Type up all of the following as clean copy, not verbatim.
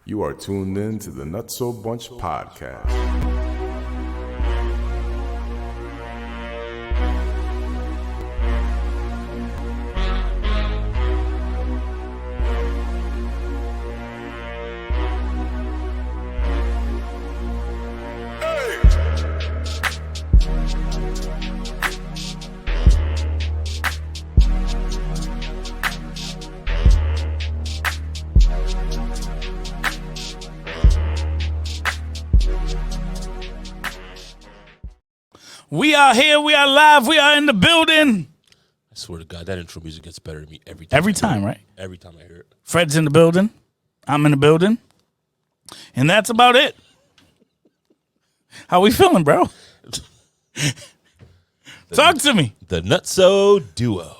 You are tuned in to the Nutso Bunch podcast. We are here. We are live. We are in the building. I swear to God, that intro music gets better to me every time. Every time, right? Every time I hear it. Fred's in the building. I'm in the building. And that's about it. How we feeling, bro? Talk to me. The Nutso duo.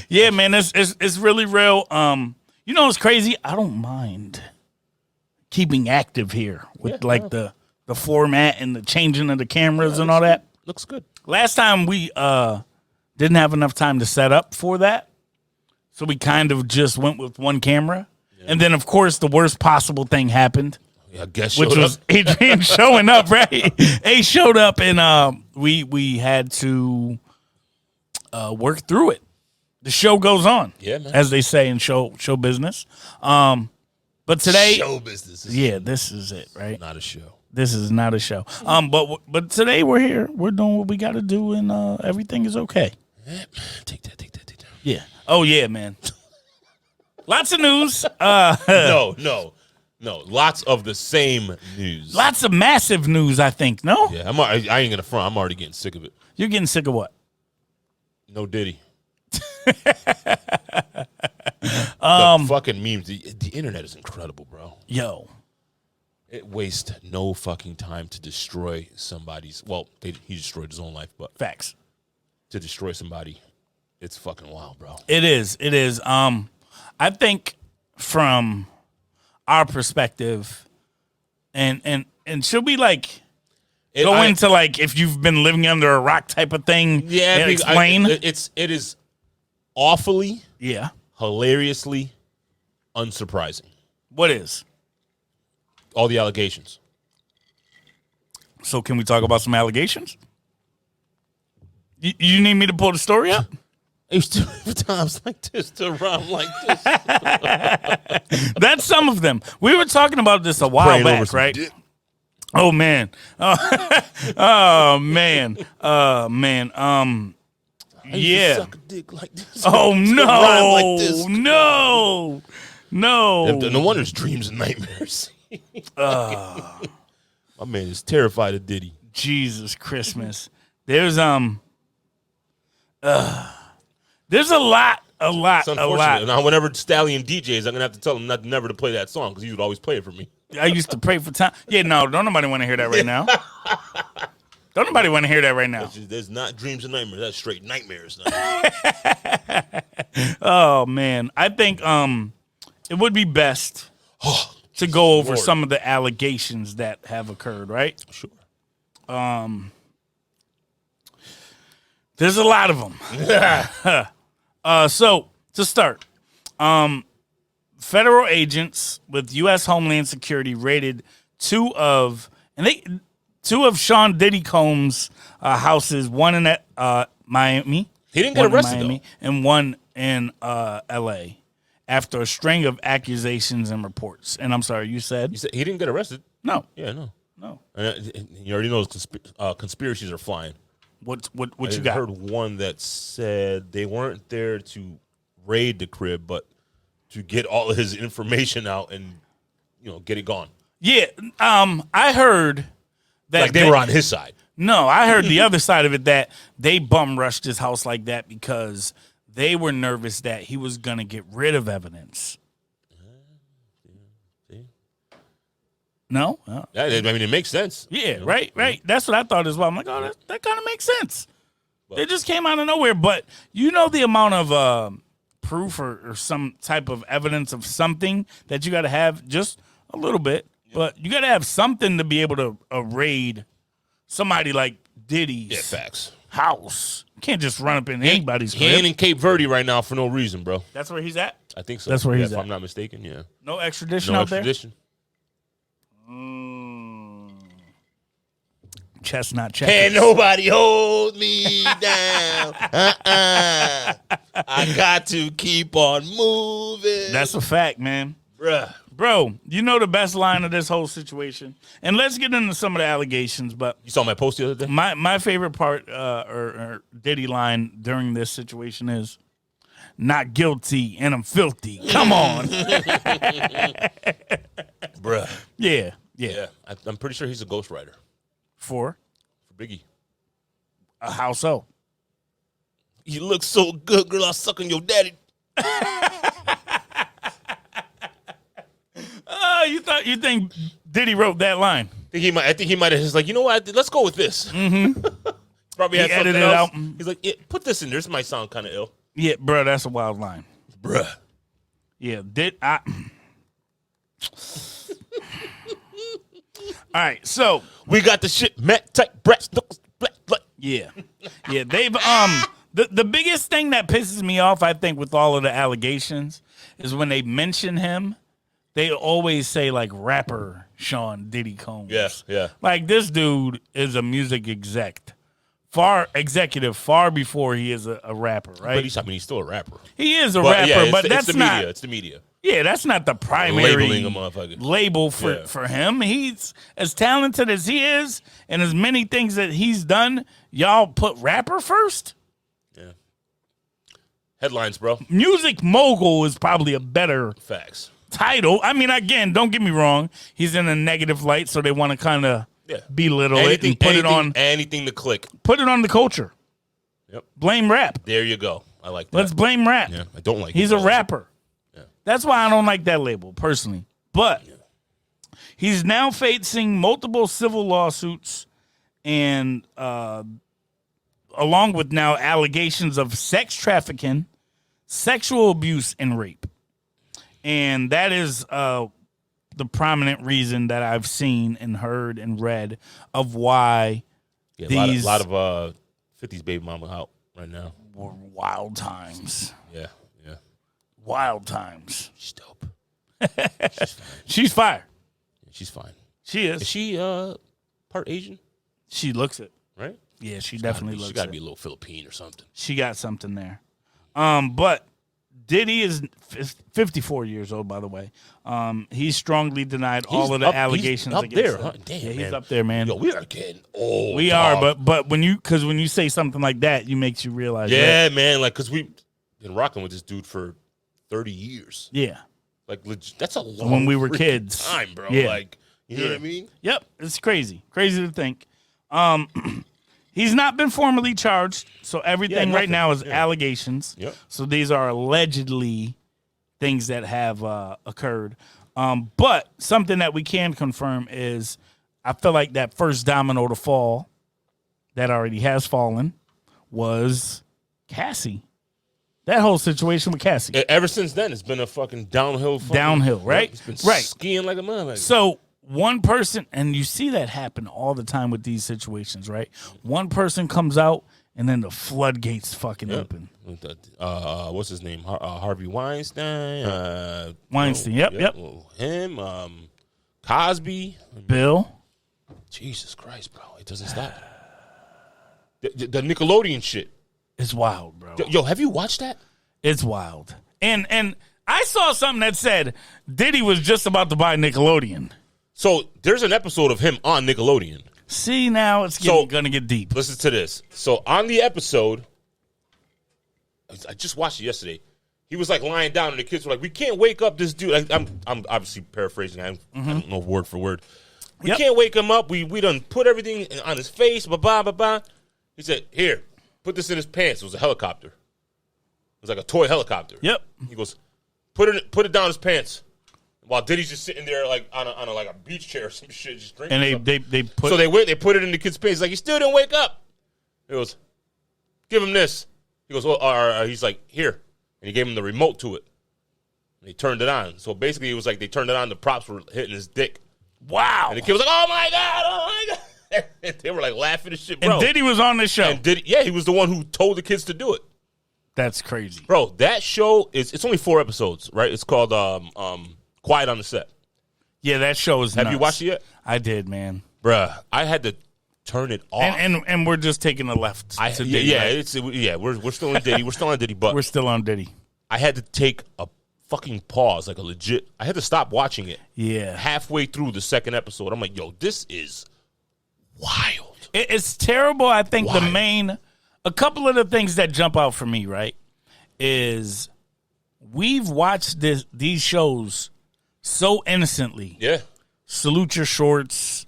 Yeah, man, it's really real. You know what's crazy? I don't mind keeping active here with the format and the changing of the cameras and all that. Looks good. Last time we didn't have enough time to set up for that. So we kind of just went with one camera. Yeah. And then, of course, the worst possible thing happened. Yeah, I guess which was Adrian showing up, right? A showed up, and we had to work through it. The show goes on, yeah, man. As they say in show business. But today, show business. This is it, right? Not a show. This is not a show. But today we're here. We're doing what we got to do, and everything is okay. Take that. Yeah. Oh yeah, man. Lots of news. No. Lots of the same news. Lots of massive news, I think. No. Yeah, I ain't gonna front. I'm already getting sick of it. You're getting sick of what? No Diddy. The fucking memes. The internet is incredible, bro. Yo. It wastes no fucking time to destroy somebody's. Well, he destroyed his own life, but facts. To destroy somebody, it's fucking wild, bro. It is. I think from our perspective, and should we go into if you've been living under a rock type of thing? Yeah, and explain. It is awfully, yeah, hilariously unsurprising. What is? All the allegations. So can we talk about some allegations? You need me to pull the story up? I used to have times like this to rhyme like this. That's some of them. We were talking about this a while back, right? Oh man. Oh man. Yeah. Suck a dick like this. Oh no. Like this. No. No wonder it's dreams and nightmares. My man is terrified of Diddy. Jesus Christmas. There's a lot. It's unfortunate. Now, whenever Stallion DJs, I'm gonna have to tell him never to play that song because he would always play it for me. I used to pray for time. Yeah, no, don't nobody want to hear that right now. Don't nobody want to hear that right now. There's not dreams and nightmares. That's straight nightmares. Oh man, I think it would be best to go over some of the allegations that have occurred, right? Sure. There's a lot of them. So to start, federal agents with U.S. Homeland Security raided two of Sean Diddy Combs' houses, one in Miami. He didn't get arrested, though. And one in L.A. after a string of accusations and reports. And I'm sorry, you said he didn't get arrested? No. Yeah, no. And you already know conspiracies are flying. What you got? I heard one that said they weren't there to raid the crib, but to get all of his information out and get it gone. Yeah, I heard that they were on his side. No, I heard the other side of it, that they bum rushed his house like that because they were nervous that he was gonna get rid of evidence. No? Yeah, I mean, it makes sense. Yeah, right. That's what I thought as well. I'm like, oh, that kind of makes sense. But they just came out of nowhere. But the amount of proof or some type of evidence of something that you got to have, just a little bit. Yeah. But you got to have something to be able to raid somebody like Diddy's facts. house. You can't just run up in anybody's He ain't crib. in Cape Verde right now for no reason, bro. That's where he's at? I think so. That's where he's if at. I'm not mistaken, yeah. No extradition No out extradition. Chestnut checkers. Can't nobody hold me down. I got to keep on moving. That's a fact, man. Bruh. Bro, you know the best line of this whole situation? And let's get into some of the allegations, but You saw my post the other day? my favorite part or Diddy line during this situation is, not guilty and I'm filthy. Come on. Bruh. Yeah. Yeah. I'm pretty sure he's a ghostwriter For for Biggie. how so? You look so good, girl. I'll suck on your daddy. You think Diddy wrote that line? I think he might have just like, you know what? Let's go with this. Mm-hmm. Probably had He something edited else. out. He's like, put this in there. This might sound kind of ill. Yeah, bro, that's a wild line. Bruh. Yeah, All right, so We got the shit, Matt, tight, brass, knuckles, black. yeah, they've the biggest thing that pisses me off, I think, with all of the allegations is when they mention him, they always say like rapper Sean Diddy Combs. Yeah. Like this dude is a music executive far before he is a rapper, right? But he's still a rapper. He is a rapper, yeah, but that's the not. media. It's the media. Yeah, that's not the primary Labeling a motherfucker. label for him. He's as talented as he is, and as many things that he's done. Y'all put rapper first. Yeah. Headlines, bro. Music mogul is probably a better Facts. title. I mean, again, don't get me wrong. He's in a negative light, so they want to kind of belittle it and put it on anything to click. Put it on the culture. Yep. Blame rap. There you go. I like that. Let's blame rap. Yeah, I don't like. He's it, a rapper. Yeah. That's why I don't like that label personally. But he's now facing multiple civil lawsuits and along with now allegations of sex trafficking, sexual abuse, and rape. And that is the prominent reason that I've seen and heard and read of why these a lot of 50s baby mama out right now. were wild times. Yeah. Wild times. She's dope. She's fire. She's fine. She is. Is she part Asian? She looks it. Right? Yeah, she definitely looks She got to it. be a little Philippine or something. She got something there. But Diddy is 54 years old, by the way. He's strongly denied all of the allegations he's up against there, him. huh? Damn, yeah, he's man. up there, man. Yo, we are getting old. We dog. are, but when you say something like that, you makes you realize. Yeah, that, man. Like, because we've been rocking with this dude for 30 years. yeah. Like, that's a long When we were freaking kids. time, bro. Yeah. Like, you know what I mean? Yep, it's crazy to think. He's not been formally charged, so everything right nothing. now is Yeah. allegations. Yep. So these are allegedly things that have occurred. But something that we can confirm is I feel like that first domino to fall that already has fallen was Cassie. That whole situation with Cassie. Ever since then, it's been a fucking downhill. Right? It's been Right. skiing like a motherfucker. So one person, and you see that happen all the time with these situations, right? One person comes out, and then the floodgates fucking open. What's his name? Harvey Weinstein. Weinstein, yep. Him. Cosby. Bill. Jesus Christ, bro! It doesn't stop. The Nickelodeon shit. It's wild, bro. Yo, have you watched that? It's wild. And I saw something that said Diddy was just about to buy Nickelodeon. So there's an episode of him on Nickelodeon. See, now it's gonna get deep. Listen to this. So on the episode, I just watched it yesterday. He was like lying down, and the kids were like, "We can't wake up this dude." I'm obviously paraphrasing. I don't know word for word. We can't wake him up. We done put everything on his face. Blah blah blah blah. He said, "Here, put this in his pants." It was a helicopter. It was like a toy helicopter. Yep. He goes, "Put it down his pants." While Diddy's just sitting there like on a like a beach chair or some shit, just drinking. And they put so they put it in the kid's pants. He's like, "He still didn't wake up." He goes, "Give him this." He goes, "Well," he's like, "Here," and he gave him the remote to it. And he turned it on. So basically, it was like they turned it on. The props were hitting his dick. wow. And the kid was like, "Oh my god, oh my god!" They were like laughing and shit, bro. And Diddy was on the show. And Diddy, he was the one who told the kids to do it. That's crazy, bro. That show it's only 4 episodes, right? It's called Quiet on the Set. Yeah, that show is. Have nuts. you watched it yet? I did, man. Bruh, I had to turn it off. And we're just taking a left to Diddy. Yeah, right? We're still on Diddy. We're still on Diddy, but we're still on Diddy. I had to take a fucking pause, like a legit. I had to stop watching it. Yeah, halfway through the second episode, I'm like, yo, this is wild. It's terrible. I think Wild. a couple of the things that jump out for me, right, is we've watched these shows so innocently. Yeah. Salute Your Shorts,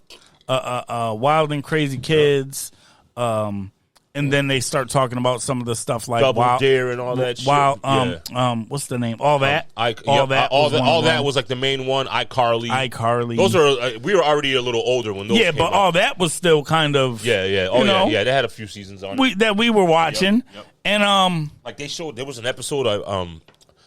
Wild and Crazy Kids, and then they start talking about some of the stuff like Double Dare and all that shit. What's the name? All that. All that was like the main one. iCarly. Those are we were already a little older when those. Yeah, came but out. all that was still kind of. Yeah. Oh yeah. They had a few seasons on it. That we were watching, Yep. and like they showed there was an episode of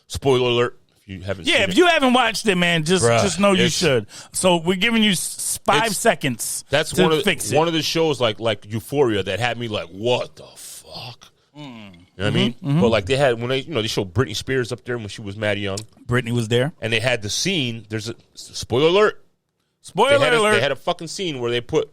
spoiler alert. You haven't seen if you haven't watched it, man, just know you should. So we're giving you 5 seconds. That's to fix it. One of the shows like Euphoria that had me like, what the fuck? You know what I mean? But like they had when they showed Britney Spears up there when she was mad young. Britney was there, and they had the scene. There's a spoiler alert. They had a fucking scene where they put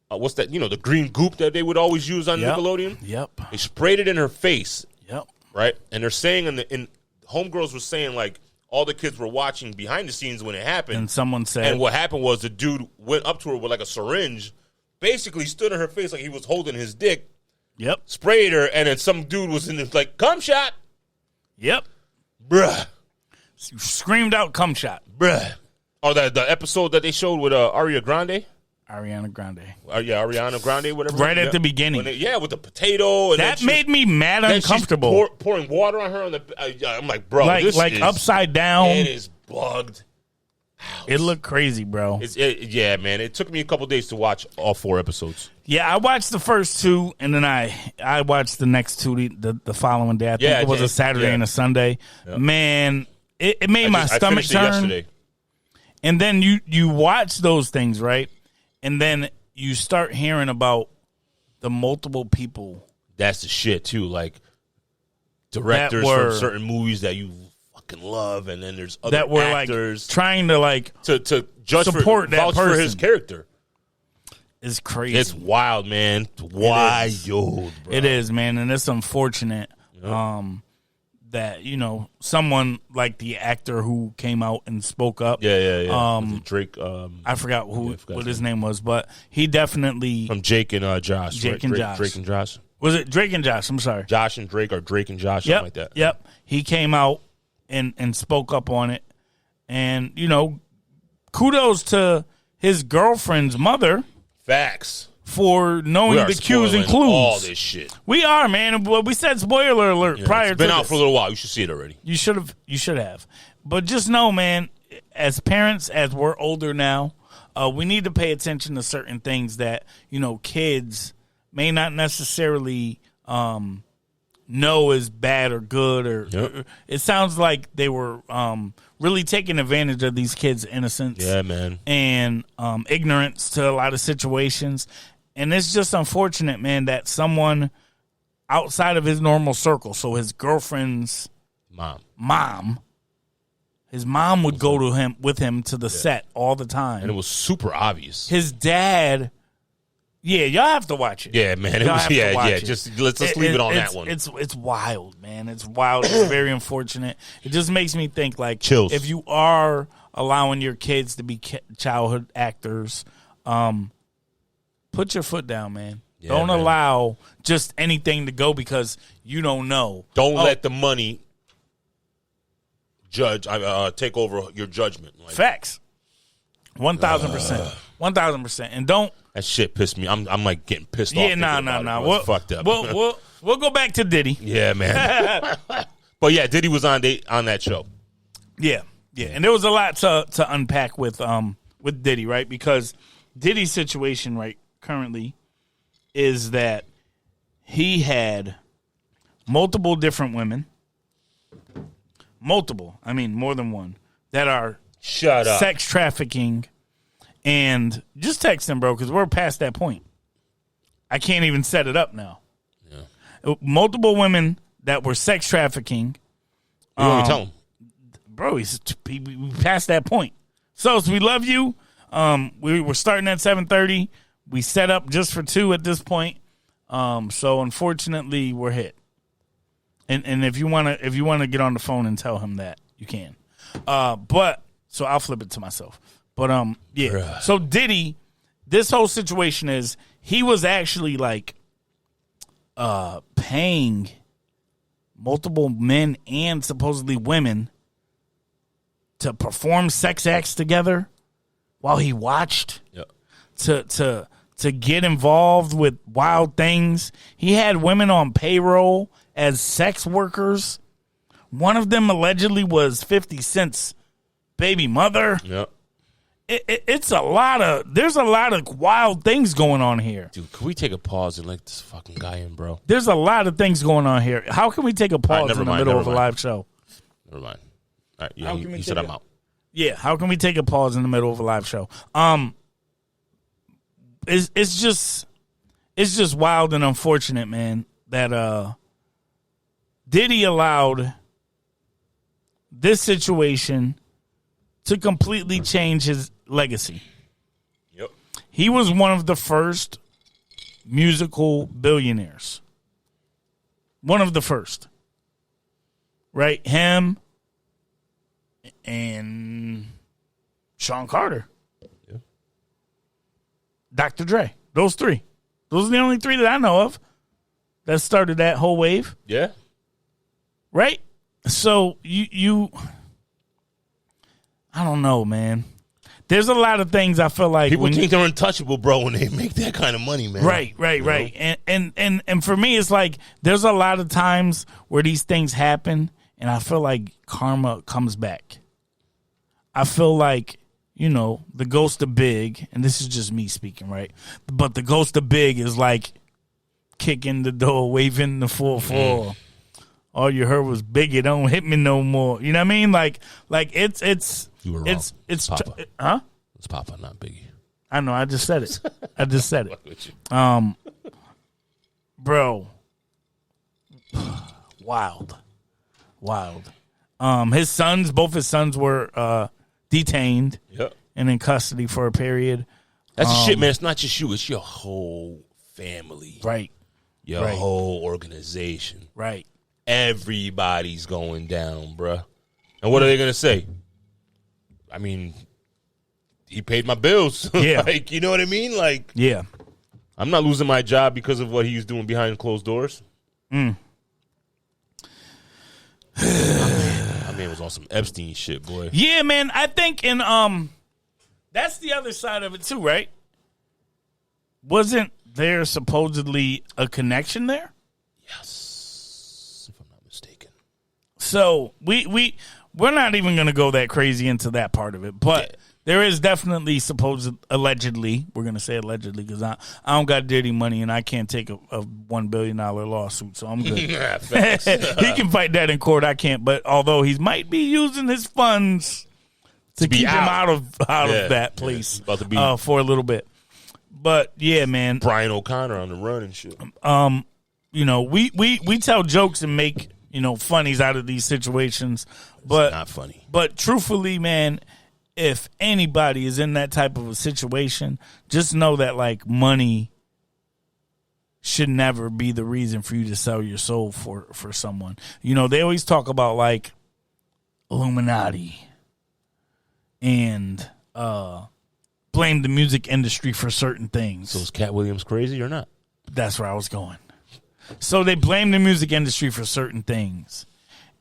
what's that? The green goop that they would always use on Nickelodeon. Yep. They sprayed it in her face. Yep. Right, and they're saying in Homegirls was saying like all the kids were watching behind the scenes when it happened. And someone said, and what happened was the dude went up to her with like a syringe, basically stood in her face like he was holding his dick. Yep. Sprayed her, and then some dude was in this like cum shot. Yep. Bruh. Screamed out cum shot. Bruh. Oh, the episode that they showed with Ariana Grande. Ariana Grande, whatever. Right at the beginning. With the potato. And that made me mad uncomfortable. Pouring water on her on the. I'm like, bro, this is upside down. It is bugged. It looked crazy, bro. Yeah, man. It took me a couple days to watch all 4 episodes. Yeah, I watched the first 2, and then I watched the next 2 the following day. I think it was a Saturday and a Sunday. Yep. Man, it made my stomach turn. Yesterday. And then you watch those things, right? And then you start hearing about the multiple people. That's the shit, too. Like, directors from certain movies that you fucking love, and then there's other that were actors. Like, trying to judge support that person. For his character. It's crazy. It's wild, man. Wild, bro. It is, man. And it's unfortunate that, someone like the actor who came out and spoke up. Yeah. Drake. I forgot what his name was, but he definitely. From Jake and Josh. Drake and Josh. Was it Drake and Josh? I'm sorry. Josh and Drake, or Drake and Josh, something like that. Yep. He came out and spoke up on it. And, kudos to his girlfriend's mother. Facts. For knowing the cues and clues. All this shit. We are, man. We said spoiler alert prior to It's been out for a little while. You should see it already. You should have. But just know, man, as parents, as we're older now, we need to pay attention to certain things that, kids may not necessarily know is bad or good. Or it sounds like they were really taking advantage of these kids' innocence. Yeah, man. And ignorance to a lot of situations. And it's just unfortunate, man, that someone outside of his normal circle, so his girlfriend's mom, his mom would go to him with him to the set all the time. And it was super obvious. His dad, y'all have to watch it. Yeah, man. Just let's leave it on that one. It's wild, man. It's wild. It's very unfortunate. It just makes me think, like, chills. If you are allowing your kids to be childhood actors, put your foot down, man. Yeah, don't allow just anything to go because you don't know. Don't let the money take over your judgment. Like, facts. 1,000%. 1,000%. And don't. That shit pissed me. I'm like getting pissed off. Yeah, nah. We'll, fucked up. We'll go back to Diddy. Yeah, man. But yeah, Diddy was on that show. Yeah. And there was a lot to unpack with Diddy, right? Because Diddy's situation, right, currently is that he had multiple different women, more than one, that are sex trafficking And just text him, bro, because we're past that point. I can't even set it up now. Yeah. Multiple women that were sex trafficking. You don't even tell him. Bro, we passed that point. So we love you. We were starting at 7:30. We set up just for 2 at this point. So unfortunately, we're hit. And if you wanna get on the phone and tell him that, you can. But so I'll flip it to myself. But yeah. Bruh. So Diddy, this whole situation is he was actually like paying multiple men and supposedly women to perform sex acts together while he watched. Yep. To get involved with wild things. He had women on payroll as sex workers. One of them allegedly was 50 Cent's baby mother. Yep. There's a lot of wild things going on here. Dude, can we take a pause and let this fucking guy in, bro? There's a lot of things going on here. How can we take a pause in the middle of a live show? Never mind. All right, he said I'm out. Yeah, how can we take a pause in the middle of a live show? It's just wild and unfortunate, man, that Diddy allowed this situation to completely change his legacy. Yep. He was one of the first musical billionaires. One of the first. Right? Him and Sean Carter. Yeah. Dr. Dre. Those 3. Those are the only 3 that I know of that started that whole wave. Yeah. Right? So you I don't know, man. There's a lot of things I feel like people think they're untouchable, bro, when they make that kind of money, man. Right. And for me, it's like there's a lot of times where these things happen, and I feel like karma comes back. I feel like, the ghost of Big, and this is just me speaking, right? But the ghost of Big is like kicking the door, waving the 4-4. All you heard was Biggie, don't hit me no more. You know what I mean? Like it's you were wrong. It's Papa. Huh? It's Papa, not Biggie. I know. I just said it. Bro, wild. Both his sons were detained. Yep. And in custody for a period. That's the shit, man. It's not just you. It's your whole family. Right. Your whole organization. Right. Everybody's going down, bruh. And what are they going to say? I mean, he paid my bills. Yeah. Like, you know what I mean? Like, yeah. I'm not losing my job because of what he was doing behind closed doors. My man was on some Epstein shit, boy. Yeah, man. I think that's the other side of it too, right? Wasn't there supposedly a connection there? Yes, if I'm not mistaken. So we're not even going to go that crazy into that part of it, but there is definitely allegedly, we're going to say allegedly because I don't got Diddy money and I can't take a $1 billion lawsuit, so I'm good. He can fight that in court. I can't, but although he might be using his funds to keep him out of that place for a little bit. But yeah, man, Brian O'Connor on the run and shit. We tell jokes and make funnies out of these situations, but it's not funny. But truthfully, man, if anybody is in that type of a situation, just know that like money should never be the reason for you to sell your soul for someone. They always talk about like Illuminati and blame the music industry for certain things. So is Cat Williams crazy or not? That's where I was going. So they blame the music industry for certain things.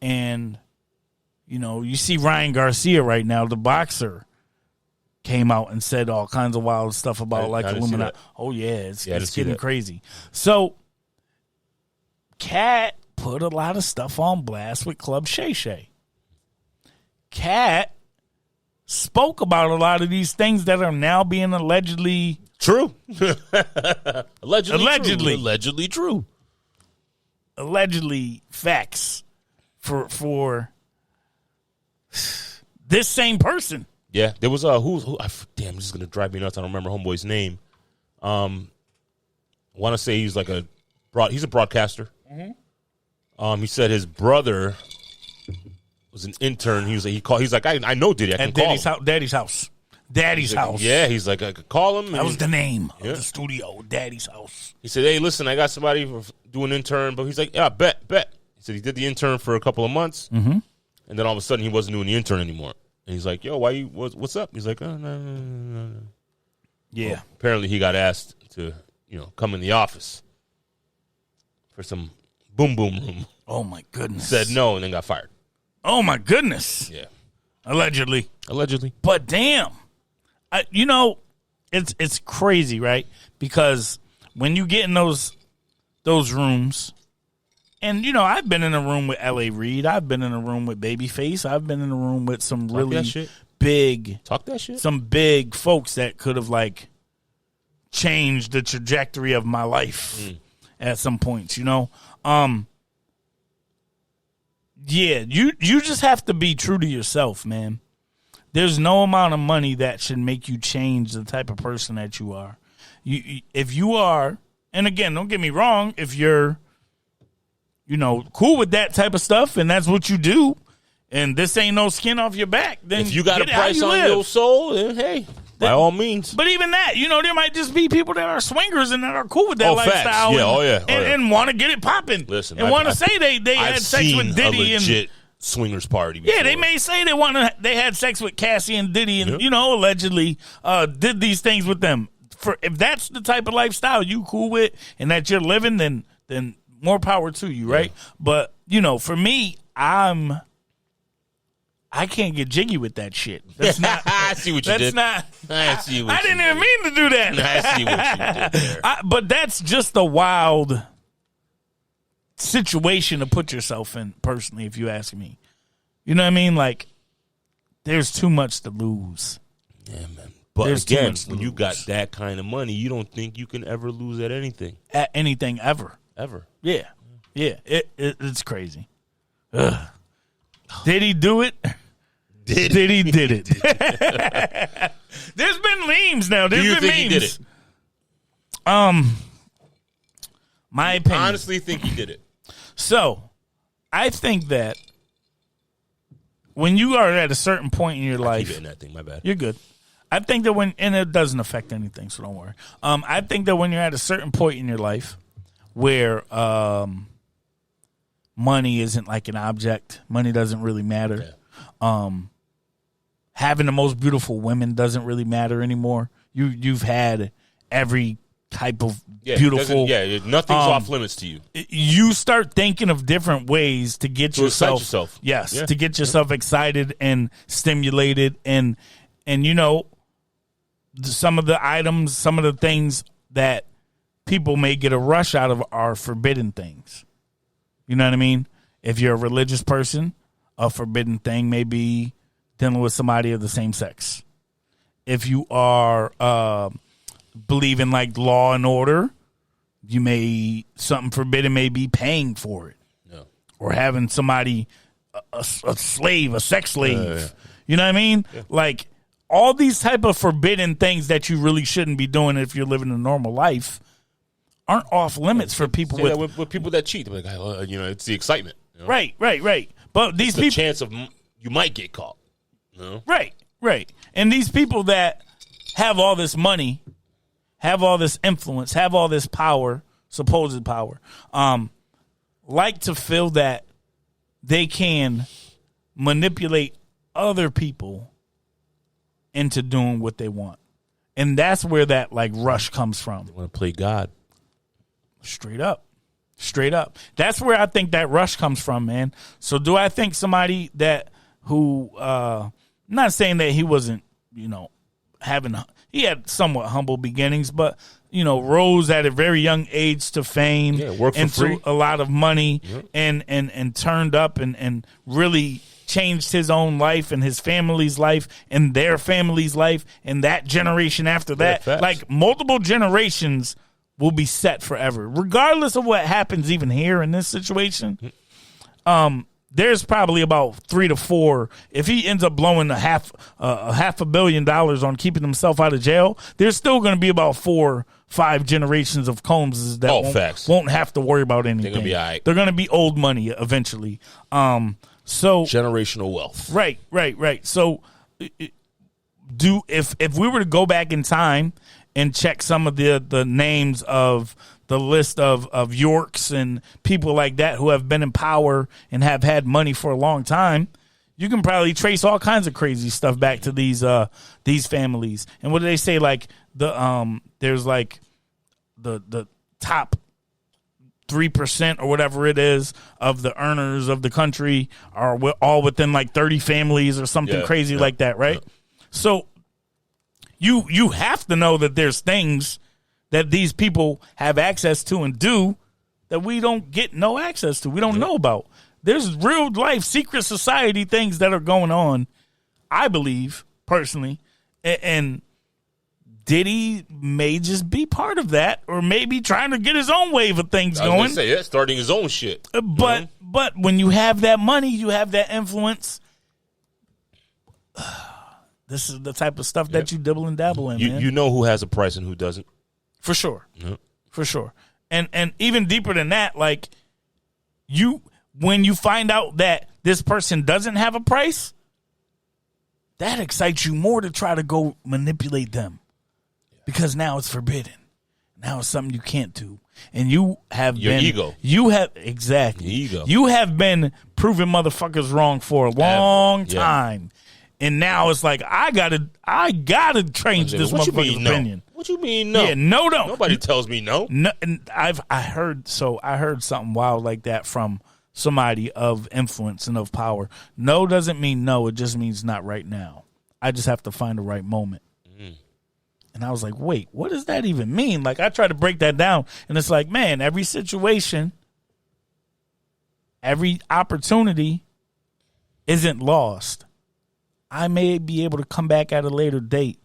And, you see Ryan Garcia right now, the boxer, came out and said all kinds of wild stuff about Illuminati. Oh, yeah, it's getting crazy. So Cat put a lot of stuff on blast with Club Shay Shay. Cat spoke about a lot of these things that are now being allegedly true. Allegedly true. Allegedly facts for this same person. Yeah, there was damn, this is gonna drive me nuts. I don't remember homeboy's name. I want to say he's like he's a broadcaster. Mm-hmm. He said his brother was an intern. He's like, I know Diddy. I can call him. Daddy's house. Daddy's house. Yeah, he's like, I could call him. That was the name of the studio, Daddy's house. He said, hey, listen, I got somebody for doing an intern. But he's like, yeah, bet. He said he did the intern for a couple of months. Mm-hmm. And then all of a sudden he wasn't doing the intern anymore. And he's like, yo, what's up? He's like, oh, no. Yeah. Well, apparently he got asked to, come in the office for some boom room. Oh, my goodness. Said no and then got fired. Oh, my goodness. Yeah. Allegedly. But damn. It's crazy, right? Because when you get in those rooms, and, I've been in a room with L.A. Reid. I've been in a room with Babyface. I've been in a room with some really big. Talk that shit. Some big folks that could have, changed the trajectory of my life at some points, Yeah, you just have to be true to yourself, man. There's no amount of money that should make you change the type of person that you are. If you are, and again, don't get me wrong, if you're cool with that type of stuff, and that's what you do, and this ain't no skin off your back, then if you got a price on your soul, then hey, by all means. But even that, there might just be people that are swingers and that are cool with that lifestyle. Facts. And want to get it popping. Listen, and want to say they had sex with Diddy a legit swingers party before. Yeah, they may say they had sex with Cassie and Diddy and allegedly did these things with them. If that's the type of lifestyle you cool with and that you're living, then more power to you, right? But, for me, I can't get jiggy with that shit. That's not. I see what you did. I didn't even mean to do that. I see what you did there. But that's just a wild situation to put yourself in, personally, if you ask me. You know what I mean? There's too much to lose. Yeah, man. But again, when you got that kind of money, you don't think you can ever lose at anything. At anything ever. Ever. Yeah. Yeah. It's crazy. Ugh. Did he do it? Diddy did it. There's been memes now. Do you think he did it? My opinion. I honestly think he did it. So, I think that when you are at a certain point in your life, keep hitting that thing, my bad. You're good. I think that and it doesn't affect anything, so don't worry. I think that when you're at a certain point in your life where money isn't like an object, money doesn't really matter. Yeah. Having the most beautiful women doesn't really matter anymore. You've had every type of beautiful. Nothing's off limits to you. You start thinking of different ways to get yourself. Yes, to get yourself excited and stimulated, and some of the items, some of the things that people may get a rush out of are forbidden things. You know what I mean? If you're a religious person, a forbidden thing may be dealing with somebody of the same sex. If you are believe in law and order, something forbidden may be paying for it. No. Or having somebody a slave, a sex slave. You know what I mean? Yeah. All these type of forbidden things that you really shouldn't be doing if you're living a normal life aren't off limits for people with people that cheat. They're it's the excitement. Right. But these people, the chance of you might get caught. Right. And these people that have all this money, have all this influence, have all this power, supposed power, like to feel that they can manipulate other people into doing what they want. And that's where that rush comes from. They want to play God. Straight up. That's where I think that rush comes from, man. So do I think somebody who I'm not saying that he wasn't, he had somewhat humble beginnings, but rose at a very young age to fame, into a lot of money, and turned up and really changed his own life and his family's life and their family's life and that generation after that. Multiple generations will be set forever, regardless of what happens even here in this situation. there's probably about 3 to 4. If he ends up blowing half $5 million on keeping himself out of jail, there's still going to be about 4, 5 generations of Combses that won't have to worry about anything. They're going to be all right. They're going to be old money eventually. So generational wealth. Right. So if we were to go back in time and check some of the names of the list of Yorks and people like that who have been in power and have had money for a long time, you can probably trace all kinds of crazy stuff back to these families. And what do they say? Like there's like the top 3% or whatever it is of the earners of the country are all within like 30 families or something crazy like that, right? Yeah. So you have to know that there's things that these people have access to and do that we don't get no access to. We don't know about. There's real life secret society things that are going on, I believe, personally. And Diddy may just be part of that, or maybe trying to get his own wave of things going. I was going to say, starting his own shit. But when you have that money, you have that influence. This is the type of stuff that you dibble and dabble in, man. You know who has a price and who doesn't. For sure. For sure. And even deeper than that, like when you find out that this person doesn't have a price, that excites you more to try to go manipulate them. Because now it's forbidden. Now it's something you can't do. And you have your ego. You have exactly. Your ego. You have been proving motherfuckers wrong for a long time. And now it's like I gotta change this motherfucker's opinion. What you mean no? Yeah, no. Nobody tells me no. No, and I heard something wild like that from somebody of influence and of power. No doesn't mean no. It just means not right now. I just have to find the right moment. And I was like, wait, what does that even mean? Like, I try to break that down, and it's like, man, every situation, every opportunity isn't lost. I may be able to come back at a later date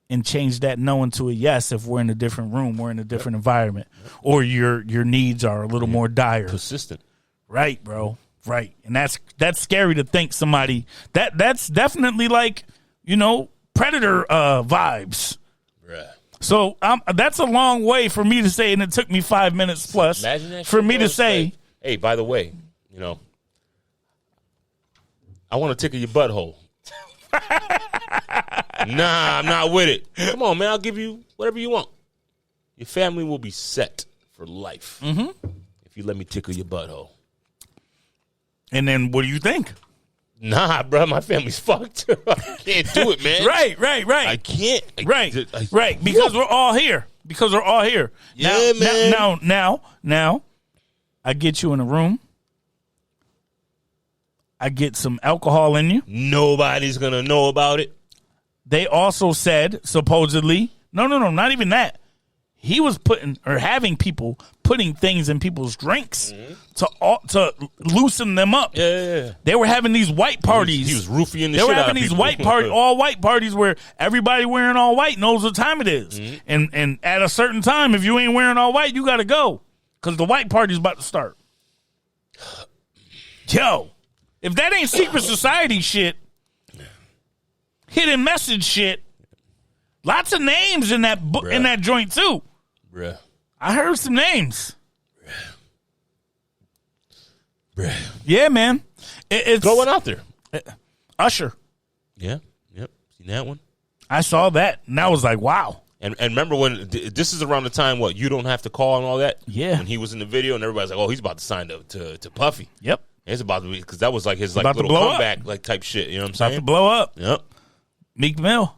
and change that no into a yes if we're in a different room, we're in a different environment, or your needs are a little more dire. Persistent. Right, bro. Right. And that's scary to think somebody that's definitely like, predator vibes. Right. So that's a long way for me to say, and it took me 5 minutes plus for me to say, hey, by the way, I want to tickle your butthole. Nah, I'm not with it. Come on, man. I'll give you whatever you want. Your family will be set for life if you let me tickle your butthole. And then what do you think? Nah, bro, my family's fucked. I can't do it, man. Right. I can't. Right. Because we're all here. Yeah, man. Now, I get you in a room. I get some alcohol in you. Nobody's going to know about it. They also said, supposedly, no, not even that. He was having people putting things in people's drinks to loosen them up. Yeah. They were having these white parties. He was roofing the shit out of people. They were having these all white parties where everybody wearing all white knows what time it is. And at a certain time, if you ain't wearing all white, you got to go because the white party's about to start. Yo, if that ain't secret society shit, hidden message shit, lots of names in that in that joint too. Bruh. I heard some names. Bruh. Yeah, man. It's going out there. Usher. Yeah. Yep. Seen that one. I saw that, and I was like, wow. And remember when this is around the time you don't have to call and all that? Yeah. When he was in the video, and everybody's like, oh, he's about to sign to Puffy. Yep. It's about to be, because that was like his little comeback type shit. You know what I'm saying? About to blow up. Yep. Meek Mill.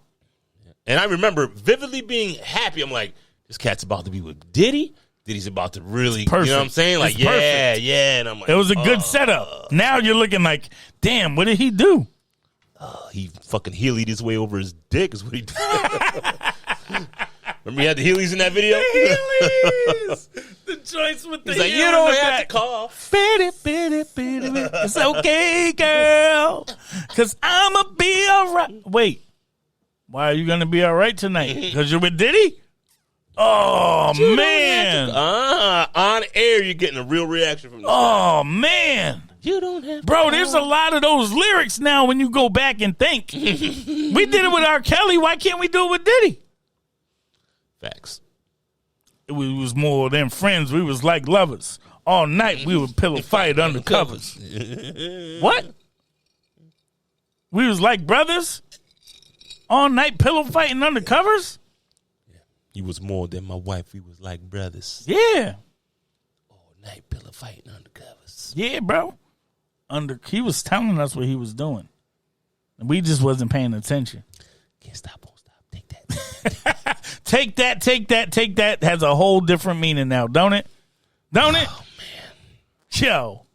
And I remember vividly being happy. I'm like, this cat's about to be with Diddy. Diddy's about to really, perfect. You know what I'm saying? Like, yeah. And I'm like, it was a good setup. Now you're looking like, damn, what did he do? He fucking heeled his way over his dick is what he did. Remember he had the Heelys in that video? The Heelys! The joints with the He's like, you don't have to cough. It's okay, girl. Because I'm going to be all right. Wait. Why are you going to be all right tonight? Because you're with Diddy? Oh, man. On air, you're getting a real reaction from this guy. Man. You don't have Bro, there's a lot of those lyrics now when you go back and think. We did it with R. Kelly. Why can't we do it with Diddy? Facts. It was more than friends. We was like lovers. All night we would pillow fight under covers. What? We was like brothers? All night pillow fighting under covers? You was more than my wife. We was like brothers. Yeah. All night pillow fighting under covers. Yeah, bro. He was telling us what he was doing. And we just wasn't paying attention. Can't stop, won't stop. Take that. Take that has a whole different meaning now, don't it? Don't it? Oh, man. Yo.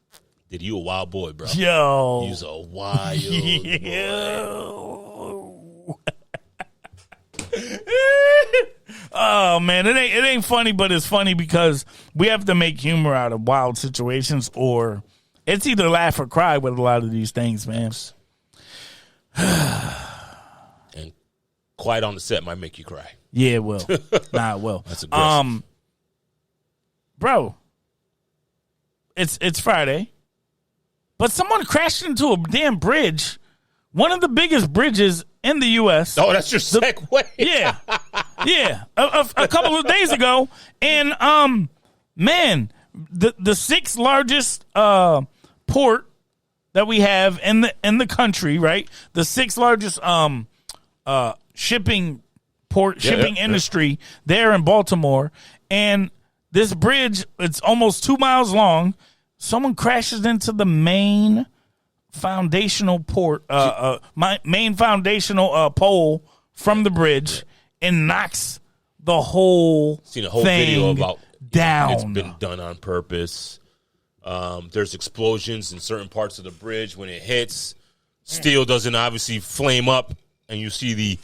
Did you a wild boy, bro? Yo. You's a wild boy. Oh man, it ain't funny, but it's funny because we have to make humor out of wild situations, or it's either laugh or cry with a lot of these things, man. And quiet on the set might make you cry. Yeah, it will. Nah, it will. That's aggressive. Bro, it's Friday, but someone crashed into a damn bridge, one of the biggest bridges in the U.S. Oh, that's your segue. Yeah. Yeah. A couple of days ago. And, man, the sixth largest port that we have in the country, right? The sixth largest shipping industry there in Baltimore. And this bridge, it's almost 2 miles long. Someone crashes into the main foundational pole from the bridge and knocks the whole Seen a whole thing video about down. It's been done on purpose. There's explosions in certain parts of the bridge when it hits. Steel doesn't obviously flame up, and you see the.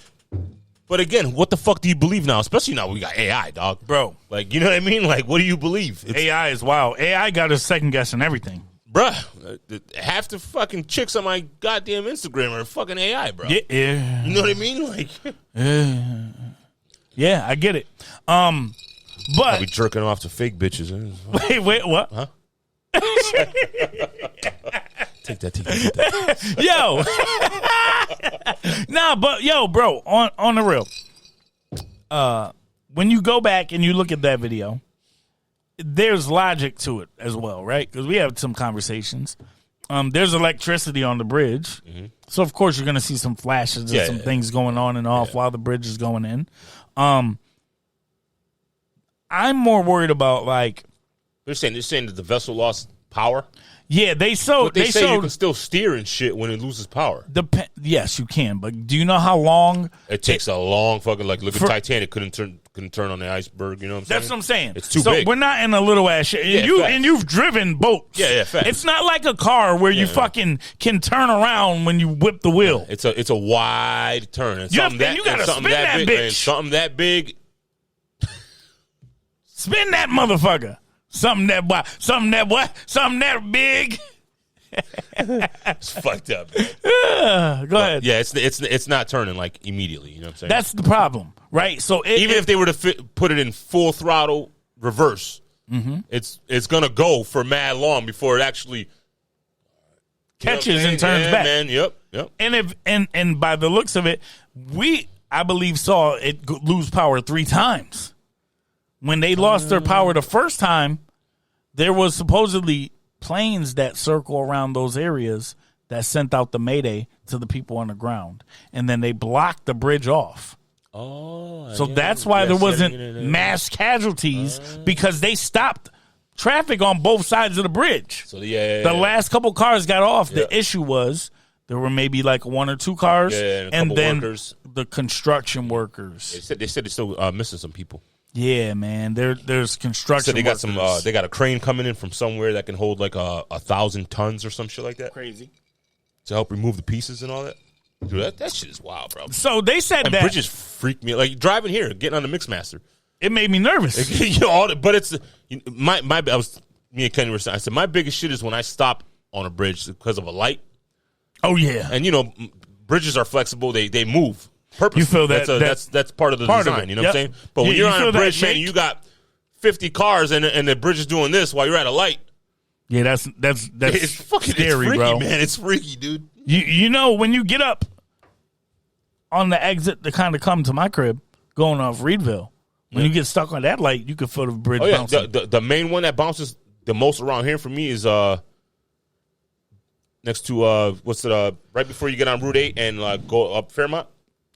But again, what the fuck do you believe now? Especially now we got AI, dog. Bro. Like, you know what I mean? Like, what do you believe? AI is wild. AI got us second guessing everything. Bruh, half the fucking chicks on my goddamn Instagram are fucking AI, bro. Yeah. You know what I mean? Like, yeah, I get it. But I'll be jerking off to fake bitches. wait, what? Huh? Take that. Yo. Nah, but yo, bro, on the real. When you go back and you look at that video, there's logic to it as well, right? Because we have some conversations. There's electricity on the bridge. Mm-hmm. So, of course, you're going to see some flashes and some things going on and off while the bridge is going in. I'm more worried about, like... They're saying that the vessel lost power? Yeah, they say showed... you can still steer and shit when it loses power. Yes, you can. But do you know how long... It takes a long fucking... Like, look at Titanic. Couldn't turn on the iceberg, you know what I'm saying? That's what I'm saying. It's too big. We're not in a little ass shit. And you've driven boats. Yeah, facts. It's not like a car where you fucking can turn around when you whip the wheel. It's a wide turn. And you gotta spin that big, bitch. Man, something that big. Spin that motherfucker. Something that big. It's fucked up. Man. Go ahead. Yeah, it's not turning like immediately. You know what I'm saying? That's the problem, right? So even if they were to put it in full throttle reverse, it's gonna go for mad long before it actually catches and turns back. Man, yep. And by the looks of it, I believe saw it lose power 3 times. When they lost their power the first time, there was supposedly planes that circle around those areas that sent out the mayday to the people on the ground, and then they blocked the bridge off. Oh, so that's why there wasn't mass casualties because they stopped traffic on both sides of the bridge. So the last couple cars got off. The issue was there were maybe like 1 or 2 cars, and then workers. The construction workers. They said they're still missing some people. Yeah, man. There's construction. So they got workers. They got a crane coming in from somewhere that can hold like 1,000 tons or some shit like that. Crazy. To help remove the pieces and all that. Dude, that shit is wild, bro. So they said that bridges freak me. Like driving here, getting on the Mixmaster, it made me nervous. But it's me and Kenny were saying. I said my biggest shit is when I stop on a bridge because of a light. Oh yeah, and bridges are flexible. They move. Purpose. You feel that that's part of the design. You know what I'm saying? But when you're on a bridge, man, you got 50 cars and the bridge is doing this while you're at a light. Yeah, that's It's fucking scary, freaky, bro. man. It's freaky, dude. You know, when you get up on the exit to kind of come to my crib, going off Reedville, when you get stuck on that light, you can feel the bridge bouncing. The main one that bounces the most around here for me is next to right before you get on Route 8 and go up Fairmont.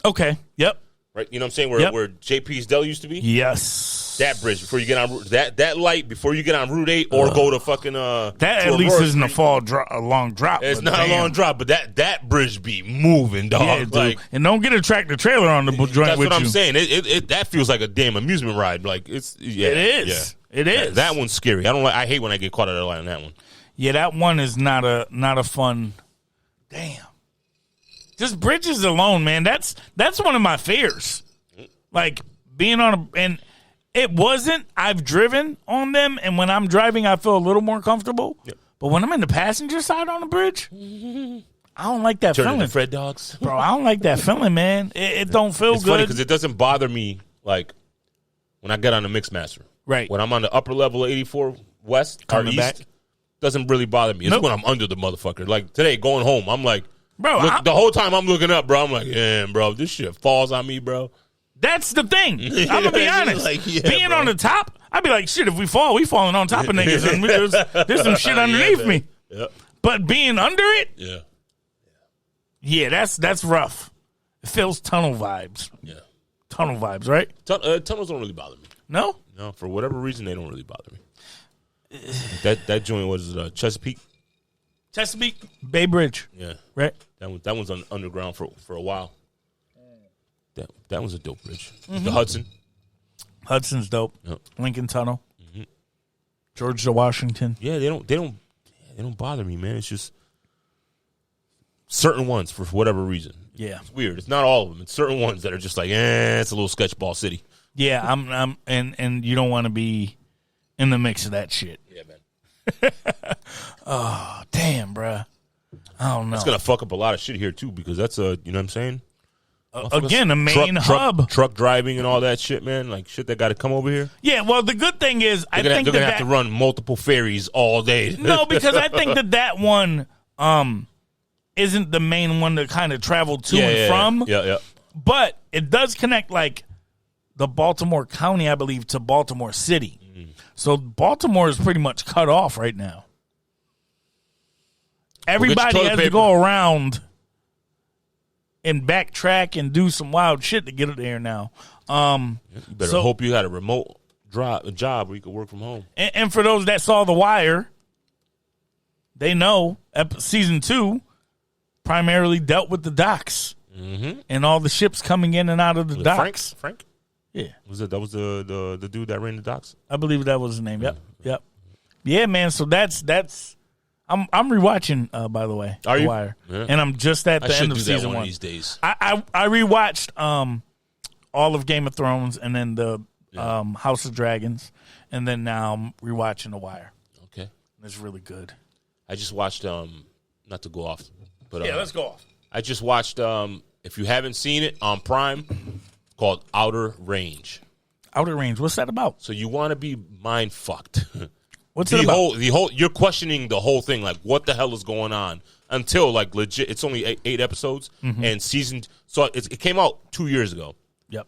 Okay. Yep. Right, you know what I'm saying? Where JP's Deli used to be? Yes. That bridge before you get on that light before you get on Route 8 or go to fucking that at least isn't a long drop. It's not a long drop, but that bridge be moving, dog. Yeah, dude. And don't get a tractor trailer on the joint with you. That's what I'm saying. It that feels like a damn amusement ride. Like it is. Yeah. It is. That one's scary. I hate when I get caught out of line on that one. Yeah, that one is not a fun. Damn. Just bridges alone, man. That's one of my fears. Like being and it wasn't. I've driven on them, and when I'm driving, I feel a little more comfortable. Yep. But when I'm in the passenger side on the bridge, I don't like that feeling. Fred dogs, bro. I don't like that feeling, man. It don't feel it's good. Funny because it doesn't bother me like when I get on the Mixmaster. Right. When I'm on the upper level of 84 West or East, back. Doesn't really bother me. It's when I'm under the motherfucker. Like today, going home, I'm like, bro, the whole time I'm looking up, bro. I'm like, damn, bro, this shit falls on me, bro. That's the thing. I'm gonna be honest. Like, being on the top, I'd be like, shit. If we fall, we falling on top of niggas, and there's some shit underneath me. Yep. But being under it, yeah, that's rough. It feels tunnel vibes. Yeah, tunnel vibes, right? Tunnels don't really bother me. No, for whatever reason, they don't really bother me. That joint was Chesapeake. Bay Bridge. Yeah, right. That one's underground for a while. That was a dope bridge. Mm-hmm. The Hudson's dope. Yep. Lincoln Tunnel. Mm-hmm. George to Washington. Yeah, they don't bother me, man. It's just certain ones for whatever reason. Yeah, it's weird. It's not all of them. It's certain ones that are just like, it's a little sketchball city. Yeah, I'm and you don't want to be in the mix of that shit. Yeah, man. Oh, damn, bruh. I don't know. It's gonna fuck up a lot of shit here too because that's you know what I'm saying. Again, a main hub. Truck driving and all that shit, man. Like shit that got to come over here. Yeah, well, the good thing is they're gonna have to run multiple ferries all day. No, because I think that one isn't the main one to kind of travel to and from. Yeah. But it does connect like the Baltimore County, I believe, to Baltimore City. Mm-hmm. So Baltimore is pretty much cut off right now. Everybody has to go around and backtrack and do some wild shit to get it there now. You better hope you had a remote job where you could work from home. And for those that saw The Wire, they know season 2 primarily dealt with the docks and all the ships coming in and out of the docks. Frank? Yeah. That was the dude that ran the docks? I believe that was his name. Yep. Yeah, man. So that's. I'm rewatching, by the way, The Wire, and I'm just at the end of season 1. These days. I rewatched all of Game of Thrones and then the House of Dragons, and then now I'm rewatching The Wire. Okay, it's really good. I just watched not to go off, but let's go off. I just watched if you haven't seen it on Prime, called Outer Range. Outer Range, what's that about? So you want to be mind fucked. What's it about? The whole you're questioning the whole thing, like what the hell is going on until like legit. It's only eight episodes and season. So it came out 2 years ago. Yep.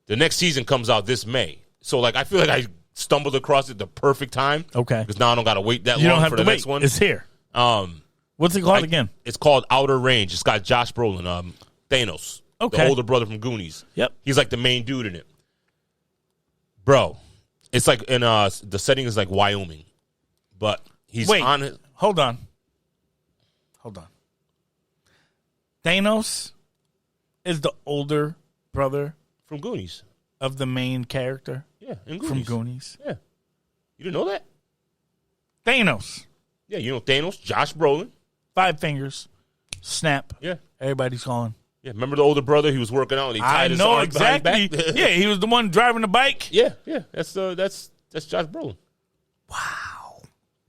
The next season comes out this May. So like I feel like I stumbled across it the perfect time. Okay. Because now I don't got to wait that long for the the next one. It's here. What's it called again? It's called Outer Range. It's got Josh Brolin, Thanos, the older brother from Goonies. Yep. He's like the main dude in it. Bro. It's like in the setting is like Wyoming, but he's on it. Hold on. Thanos is the older brother from Goonies of the main character. Yeah, in Goonies. From Goonies. Yeah, you didn't know that? Thanos. Yeah, you know Thanos. Josh Brolin. 5 fingers. Snap. Yeah, everybody's calling. Yeah, remember the older brother? He was working out and he tied his arm exactly. behind his back? Yeah, he was the one driving the bike. Yeah. That's Josh Brolin. Wow.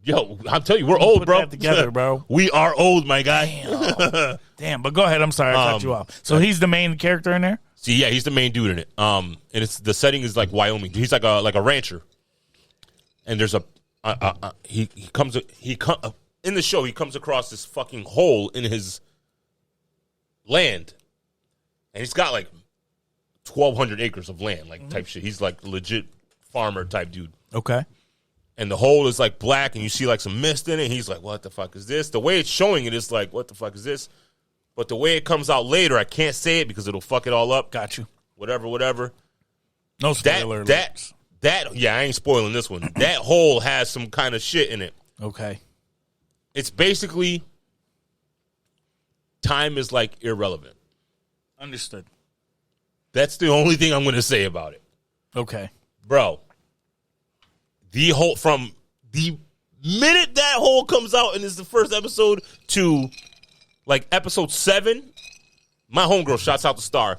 Yo, I'm telling you, we're old, put bro. That together, bro. We are old, my guy. Damn. But go ahead. I'm sorry, I cut you off. So he's the main character in there. See, yeah, he's the main dude in it. And it's the setting is like Wyoming. He's like a rancher, and there's a he comes in the show. He comes across this fucking hole in his land, and he's got like 1,200 acres of land, like type shit. He's like legit farmer type dude. Okay. And the hole is like black, and you see like some mist in it. And he's like, "What the fuck is this?" The way it's showing it is like, "What the fuck is this?" But the way it comes out later, I can't say it because it'll fuck it all up. Got you. Whatever. No spoiler alerts. Yeah, I ain't spoiling this one. That hole has some kind of shit in it. Okay. It's basically time is like irrelevant. Understood. That's the only thing I'm going to say about it. Okay. Bro, from the minute that hole comes out and it's the first episode to like episode 7, my homegirl, shouts out the Star,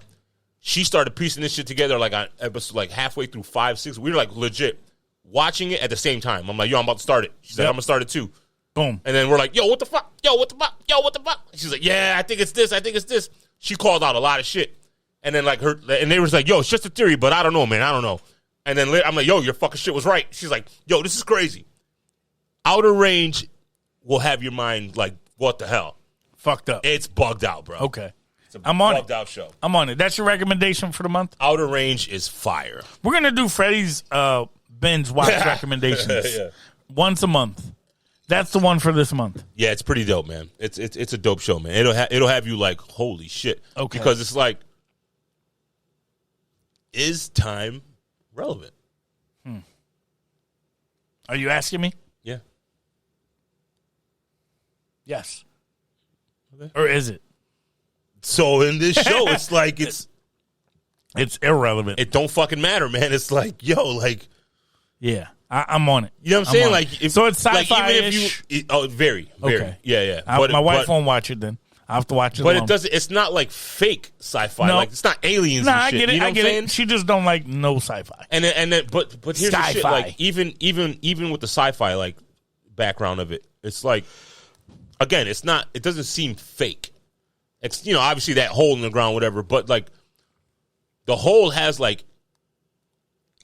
she started piecing this shit together like on episode, like halfway through 5, 6. We were like legit watching it at the same time. I'm like, yo, I'm about to start it. She's like, I'm gonna start it too. Boom. And then we're like, yo, what the fuck? Yo, what the fuck? Yo, what the fuck? She's like, yeah, I think it's this. I think it's this. She called out a lot of shit. And then like and they was like, yo, it's just a theory, but I don't know, man. I don't know. And then I'm like, yo, your fucking shit was right. She's like, yo, this is crazy. Outer Range will have your mind like, what the hell? Fucked up. It's bugged out, bro. Okay. It's a I'm on bugged it. out show. I'm on it. That's your recommendation for the month? Outer Range is fire. We're going to do Freddie's binge watch recommendations Yeah. once a month. That's the one for this month. Yeah, it's pretty dope, man. It's a dope show, man. It'll have you like, holy shit. Okay. Because it's like, is time relevant? Are you asking me? Yeah. Yes. Okay. Or is it? So in this show, it's like it's irrelevant. it don't fucking matter, man. It's like, yo, like, Yeah. I'm on it. you know what I'm saying? Like, if, so it's like, sci-fi-ish? Very. Okay. Yeah. My wife won't watch it then. I'll have to watch it But alone. it doesn't. It's not like fake sci-fi. No. Like it's not aliens. Nah, and I shit. get it. You know I what get I'm saying? it. She just don't like no sci-fi. And then, but here's the shit. Sci-fi. Like even with the sci-fi like background of it, it's like, again, it's not. It doesn't seem fake. It's, obviously that hole in the ground, whatever. But like, the hole has like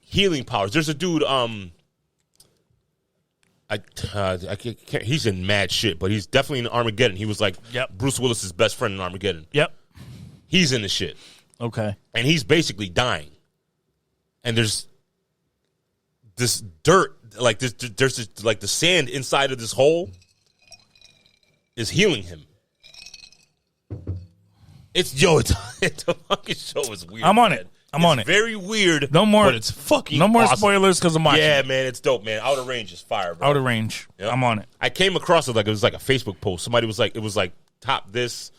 healing powers. There's a dude. I can't. He's in mad shit, but he's definitely in Armageddon. He was like Bruce Willis's best friend in Armageddon. Yep. He's in the shit. Okay. And he's basically dying. And there's this dirt, like there's this, like the sand inside of this hole is healing him. The fucking show is weird. I'm on it. It's very weird. No more. But it's fucking no more awesome. spoilers because I'm watching. Yeah, man, it's dope, man. Outer Range is fire, bro. Outer Range. Yep. I'm on it. I came across it like it was like a Facebook post. Somebody was like, it was like top this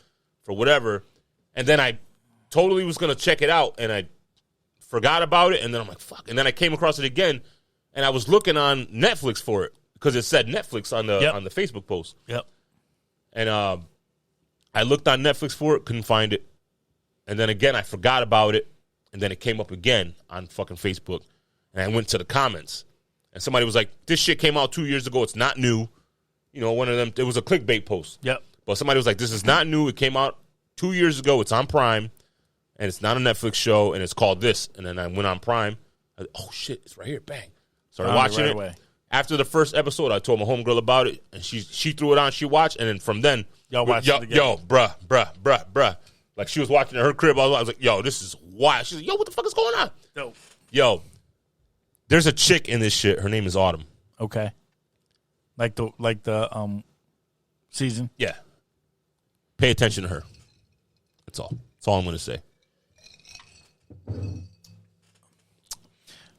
for whatever, and then I totally was gonna check it out, and I forgot about it, and then I'm like, fuck, and then I came across it again, and I was looking on Netflix for it because it said Netflix on the Facebook post. Yep. And I looked on Netflix for it, couldn't find it, and then again I forgot about it. And then it came up again on fucking Facebook. And I went to the comments. And somebody was like, this shit came out 2 years ago. It's not new. One of them, it was a clickbait post. Yep. But somebody was like, this is not new. It came out 2 years ago. It's on Prime. And it's not a Netflix show. And it's called this. And then I went on Prime. Oh, shit. It's right here. Bang. Started watching it. Away. After the first episode, I told my homegirl about it. And she threw it on. She watched. And then from then, y'all watched it together. Yo, bruh. Like, she was watching at her crib. I was like, yo, this is wild. She's like, yo, what the fuck is going on? Dope. Yo, there's a chick in this shit. Her name is Autumn. Okay. Like the season. Yeah. Pay attention to her. That's all. That's all I'm going to say.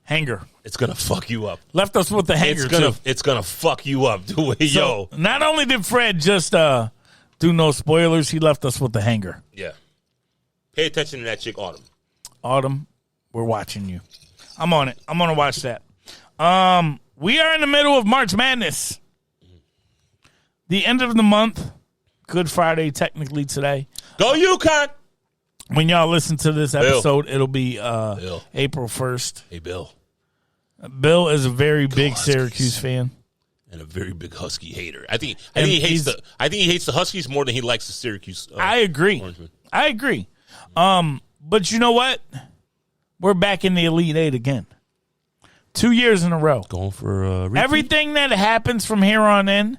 Hanger. It's going to fuck you up. Left us with the hanger, It's gonna fuck you up. Yo. Not only did Fred just do no spoilers, he left us with the hanger. Yeah. Pay attention to that chick, Autumn. Autumn, we're watching you. I'm on it. I'm going to watch that. We are in the middle of March Madness. The end of the month. Good Friday, technically, today. Go UConn! When y'all listen to this episode, it'll be April 1st. Hey, Bill. Bill is a very big Huskies. Syracuse fan. And a very big Husky hater. I think he hates the Huskies more than he likes the Syracuse. I agree. Orangemen. I agree. But you know what? We're back in the Elite Eight again. 2 years in a row. Going for Everything that happens from here on in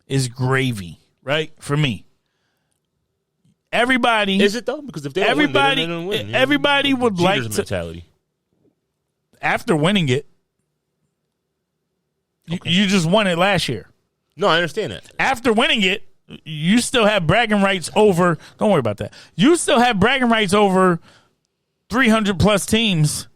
is gravy, right? For me. Everybody. Is it though? Because if they don't win, they don't win. Everybody would Jeter's like to. mentality. After winning it, you just won it last year. No, I understand that. After winning it, you still have bragging rights over. Don't worry about that. You still have bragging rights over 300 plus teams.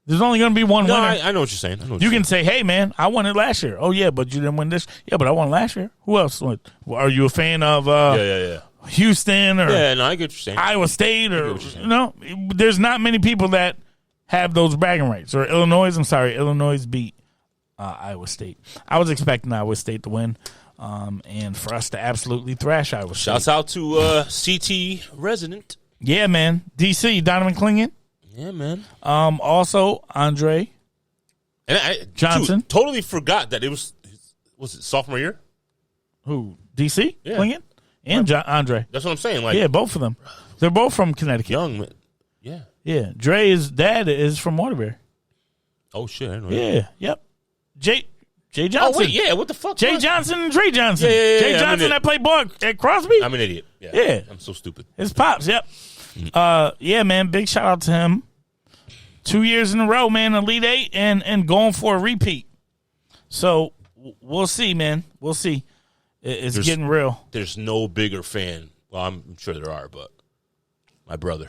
There's only going to be one winner. I know what you're saying. You can say, "Hey, man, I won it last year." Oh yeah, but you didn't win this. Yeah, but I won last year. Who else won? Are you a fan of? Houston or no, I get what you're saying. Iowa State or there's not many people that have those bragging rights. Or Illinois. I'm sorry, Illinois beat Iowa State. I was expecting Iowa State to win. And for us to absolutely thrash Iowa State. Shouts out to CT resident. Yeah, man. DC, Donovan Clingan. Yeah, man. Also, Andre Johnson. Dude, totally forgot that it was it sophomore year? Who? DC? Yeah. Clingan? And Andre. That's what I'm saying. Like, yeah, both of them. They're both from Connecticut. Young, man. Yeah. Yeah. Dre's dad is from Waterbury. Oh, shit. I didn't know Yeah. that. Yep. Jay Johnson. Oh, wait, yeah. What the fuck? Jay Johnson and Dre Johnson. Yeah. Jay Johnson that played ball at Crosby. I'm an idiot. Yeah. Yeah. I'm so stupid. His pops, yep. Yeah, man, big shout out to him. 2 years in a row, man, Elite Eight and going for a repeat. So we'll see, man. We'll see. It's getting real. There's no bigger fan. Well, I'm sure there are, but my brother.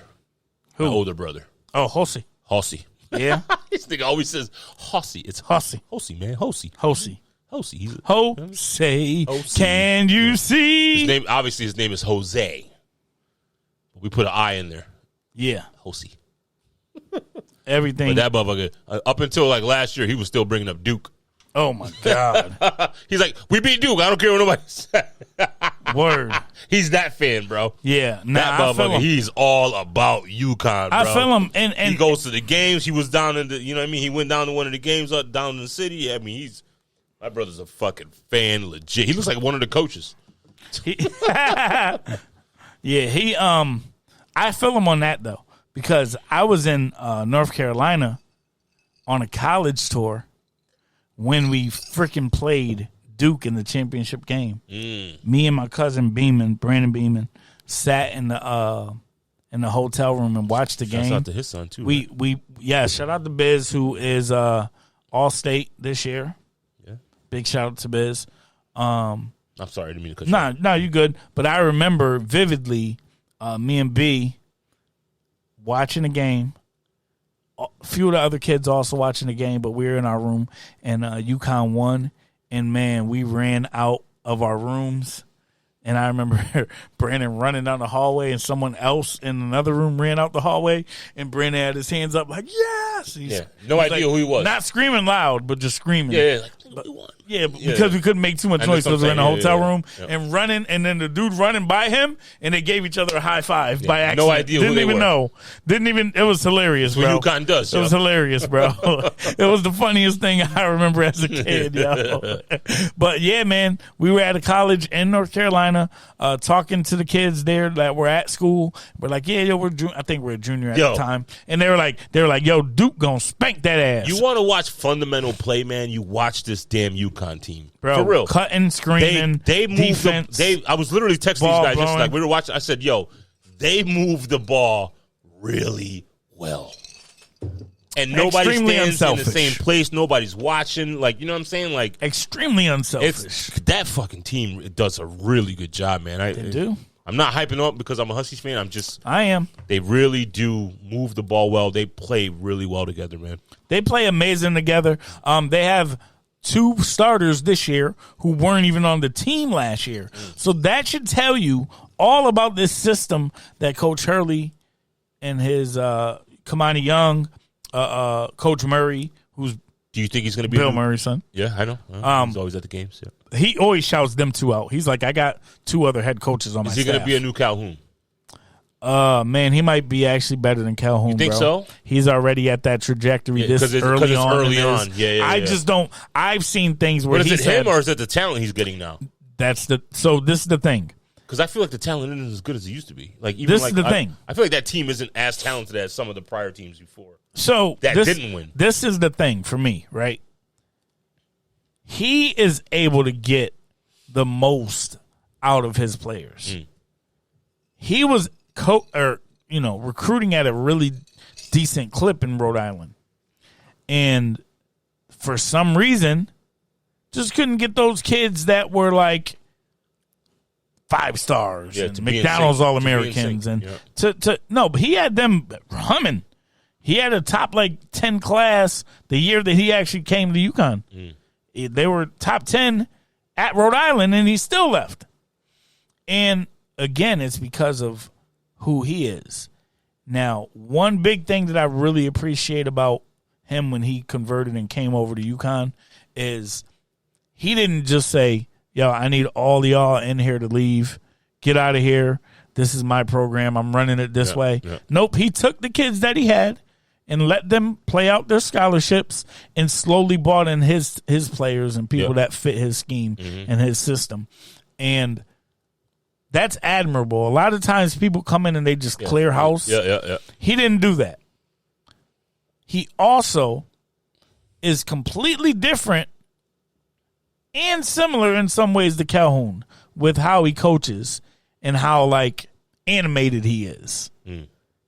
Who? My older brother. Oh, Hossey. Hossey. Yeah. This nigga always says Hossey. It's Hossey. Hossey, man. Hossey. Hossey. Hossey. He's Jose, Jose. can you see? His name, obviously, his name is Jose. We put an I in there. Yeah. Hossey. Everything. But that motherfucker, up until like last year, he was still bringing up Duke. Oh, my God. He's like, we beat Duke. I don't care what nobody said. Word. He's that fan, bro. Yeah. That motherfucker, he's all about UConn, bro. I feel him. And he goes to the games. He was down in the, you know what I mean? He went down to one of the games down in the city. I mean, my brother's a fucking fan, legit. He looks like one of the coaches. Yeah, I feel him on that, though, because I was in North Carolina on a college tour when we freaking played Duke in the championship game. Me and my cousin Brandon Beeman, sat in the hotel room and watched the game. Shout out to his son too. Shout out to Biz, who is all state this year. Yeah, big shout out to Biz. I'm sorry, I didn't mean to cut you off. No, you good. But I remember vividly me and B watching the game. A few of the other kids also watching the game, but we were in our room, and UConn won. And, man, we ran out of our rooms. And I remember Brandon running down the hallway, and someone else in another room ran out the hallway, and Brandon had his hands up like, yes! No idea who he was. Not screaming loud, but just screaming. Yeah, like, we won. Yeah, because we couldn't make too much noise because we were in the hotel room and running, and then the dude running by him, and they gave each other a high five by accident. No idea who Didn't they even were. know. Didn't even. It was hilarious, bro. What UConn does. It was hilarious, bro. It was the funniest thing I remember as a kid, yo. But yeah, man, we were at a college in North Carolina, talking to the kids there that were at school. We're like, yeah, yo, I think we're a junior at the time, and they were like, yo, Duke gonna spank that ass. You want to watch fundamental play, man? You watch this damn UConn team, bro. For real, cutting, screaming, they moved defense. I was literally texting these guys blowing. just like we were watching. I said, yo, they move the ball really well. And nobody Extremely stands unselfish. in the same place. Nobody's watching. Like, you know what I'm saying? Like, extremely unselfish. That fucking team does a really good job, man. They do. I'm not hyping them up because I'm a Huskies fan. I am. They really do move the ball well. They play really well together, man. They play amazing together. They have 2 starters this year who weren't even on the team last year. So that should tell you all about this system that Coach Hurley and his Kamani Young, Coach Murray, who's do you think he's going to be Bill Murray's son? Yeah, I know. He's always at the games. Yeah. He always shouts them 2 out. He's like, I got 2 other head coaches on my staff. Is he going to be a new Calhoun? Man, he might be actually better than Calhoun. You think bro. so? He's already at that trajectory Because it's early on. Yeah. I just don't. I've seen things where But is he's it him or is it the talent he's getting now? So this is the thing. Because I feel like the talent isn't as good as it used to be. Like even This is the thing. I feel like that team isn't as talented as some of the prior teams before. So That didn't win. This is the thing for me, right? He is able to get the most out of his players. He was recruiting at a really decent clip in Rhode Island. And for some reason, just couldn't get those kids that were like 5 stars and McDonald's All-Americans. But he had them humming. He had a top 10 class the year that he actually came to UConn. They were top 10 at Rhode Island, and he still left. And again, it's because of who he is. Now, one big thing that I really appreciate about him when he converted and came over to UConn is he didn't just say, yo, I need all y'all in here to leave. Get out of here. This is my program. I'm running it this way. Yeah. Nope. He took the kids that he had and let them play out their scholarships and slowly brought in his players and people that fit his scheme and his system. And that's admirable. A lot of times people come in and they just clear house. Yeah. He didn't do that. He also is completely different and similar in some ways to Calhoun with how he coaches and how animated he is.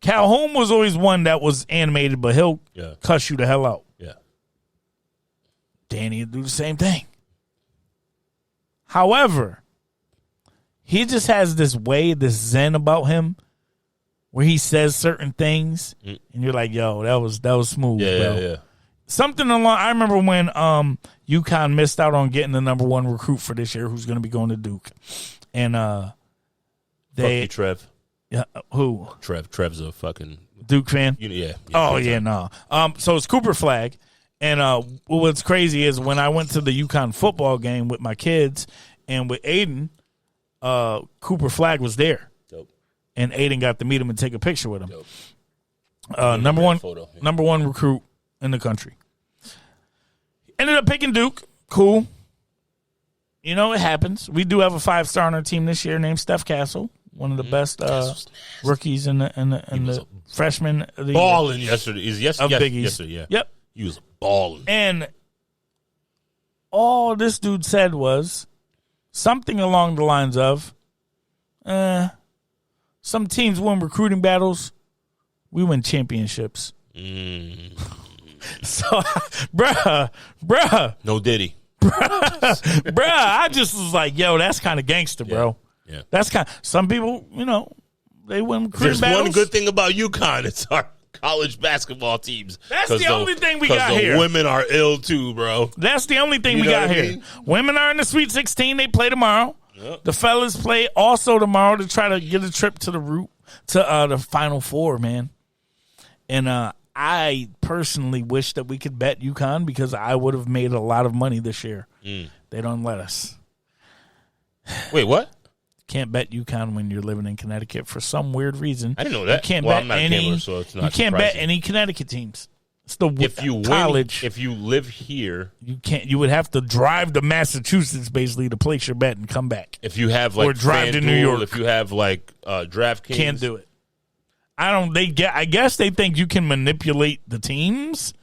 Calhoun was always one that was animated, but he'll cuss you the hell out. Yeah. Danny will do the same thing. However, he just has this zen about him where he says certain things and you're like, yo, that was smooth, bro. Yeah. Something I remember when UConn missed out on getting the number 1 recruit for this year who's going to be going to Duke. And fuck you, Trev. Yeah, who? Trev's a fucking Duke fan. No. So it's Cooper Flag, and what's crazy is when I went to the UConn football game with my kids and with Aiden, Cooper Flag was there. Dope. And Aiden got to meet him and take a picture with him. Dope. Number one recruit in the country. Ended up picking Duke. Cool. It happens. We do have a 5-star on our team this year named Steph Castle. One of the best rookies in the freshman of the balling yesterday. Yesterday, yeah. Yep. He was balling. And all this dude said was something along the lines of, some teams win recruiting battles, we win championships. So, bruh. No Diddy. Bruh, I just was like, yo, that's kind of gangster, bro. Yeah. That's some people, they win recruiting battles. There's one good thing about UConn. It's our college basketball teams. That's the only thing we got here. Because the women are ill too, bro. That's the only thing we got here. Women are in the Sweet 16. They play tomorrow. Yep. The fellas play also tomorrow to try to get a trip to the Final Four, man. And I personally wish that we could bet UConn because I would have made a lot of money this year. They don't let us. Wait, what? Can't bet UConn when you're living in Connecticut for some weird reason. I didn't know that. You can't bet I'm not any. Gambler, so it's not you can't surprising. bet any Connecticut teams. It's the college. If you live here, you can't. You would have to drive to Massachusetts basically to place your bet and come back. If you have or drive to New York. If you have DraftKings, can't do it. I guess they think you can manipulate the teams,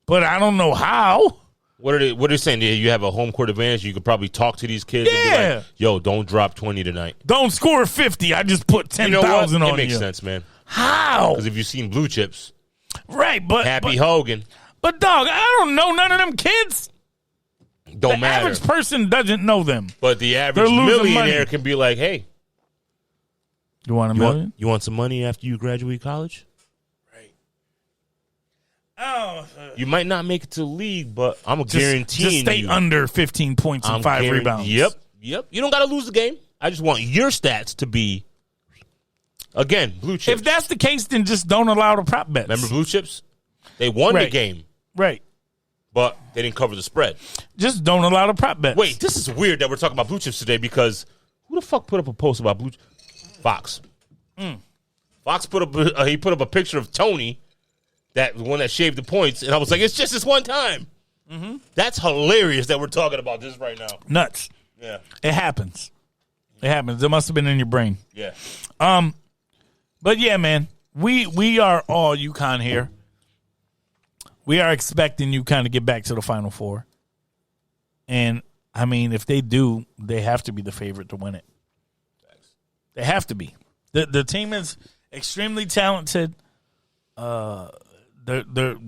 but I don't know how. What are they saying? You have a home court advantage. You could probably talk to these kids. And be like, yo, don't drop 20 tonight. Don't score 50. I just put 10,000 on you. It makes sense, man. How? Because if you've seen Blue Chips, right? But Hogan. But dog, I don't know none of them kids. Don't matter. The average person doesn't know them. But the average millionaire can be like, hey, you want a million? You want some money after you graduate college? Oh, you might not make it to the league, but I'm guaranteeing just stay under 15 points and 5 rebounds. Yep. You don't got to lose the game. I just want your stats to be, again, Blue Chips. If that's the case, then just don't allow the prop bets. Remember Blue Chips? They won the game. Right. But they didn't cover the spread. Just don't allow the prop bets. Wait, this is weird that we're talking about Blue Chips today because who the fuck put up a post about Blue Chips? Fox. Fox put up a picture of Tony, that one that shaved the points, and I was like, it's just this one time. That's hilarious that we're talking about this right now. Nuts. Yeah. It happens. It happens. It must have been in your brain. Yeah. But yeah, man, we are all UConn here. We are expecting UConn to get back to the Final Four. And, I mean, if they do, they have to be the favorite to win it. They have to be. The team is extremely talented. They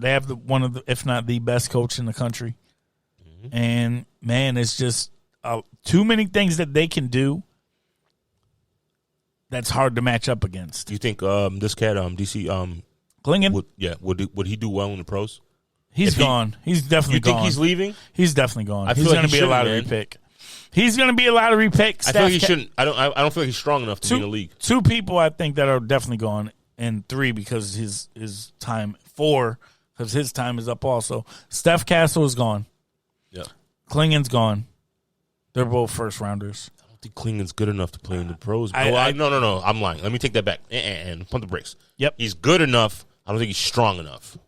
have one of the, if not the best coach in the country. Mm-hmm. And, man, it's just too many things that they can do that's hard to match up against. Do you think this cat, DC, Klingon? Would he do well in the pros? He's gone. He's definitely gone. You think he's leaving? He's definitely gone. I feel He's like going to be a lottery pick. He's going to be a lottery pick. I feel like he shouldn't. I don't feel like he's strong enough to be in the league. 2 people I think that are definitely gone, and 3 because his time. 4 because his time is up also. Steph Castle is gone. Yeah. Klingon's gone. They're both first rounders. I don't think Klingon's good enough to play in the pros. No. I'm lying. Let me take that back. And pump the brakes. Yep. He's good enough. I don't think he's strong enough.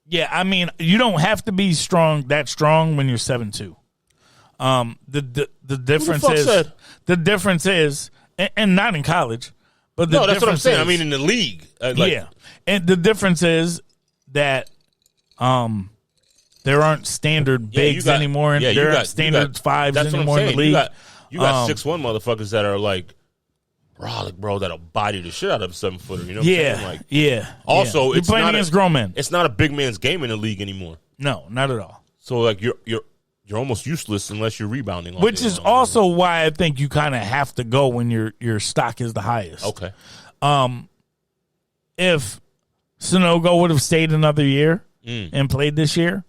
Yeah, I mean, you don't have to be that strong when you're 7'2". The difference is and not in college, but that's what I'm saying. I mean, in the league, yeah, and the difference is that there aren't standard bigs anymore, and there aren't standard fives anymore in the league. You got 6'1" motherfuckers that are like, bro, that'll body the shit out of a 7-footer. You know what I'm saying? Like, yeah. Also, you're it's playing not against grown men. It's not a big man's game in the league anymore. No, not at all. So like you're almost useless unless you're rebounding. Which is also why I think you kind of have to go when your stock is the highest. Okay. If Sonogo would have stayed another year and played this year,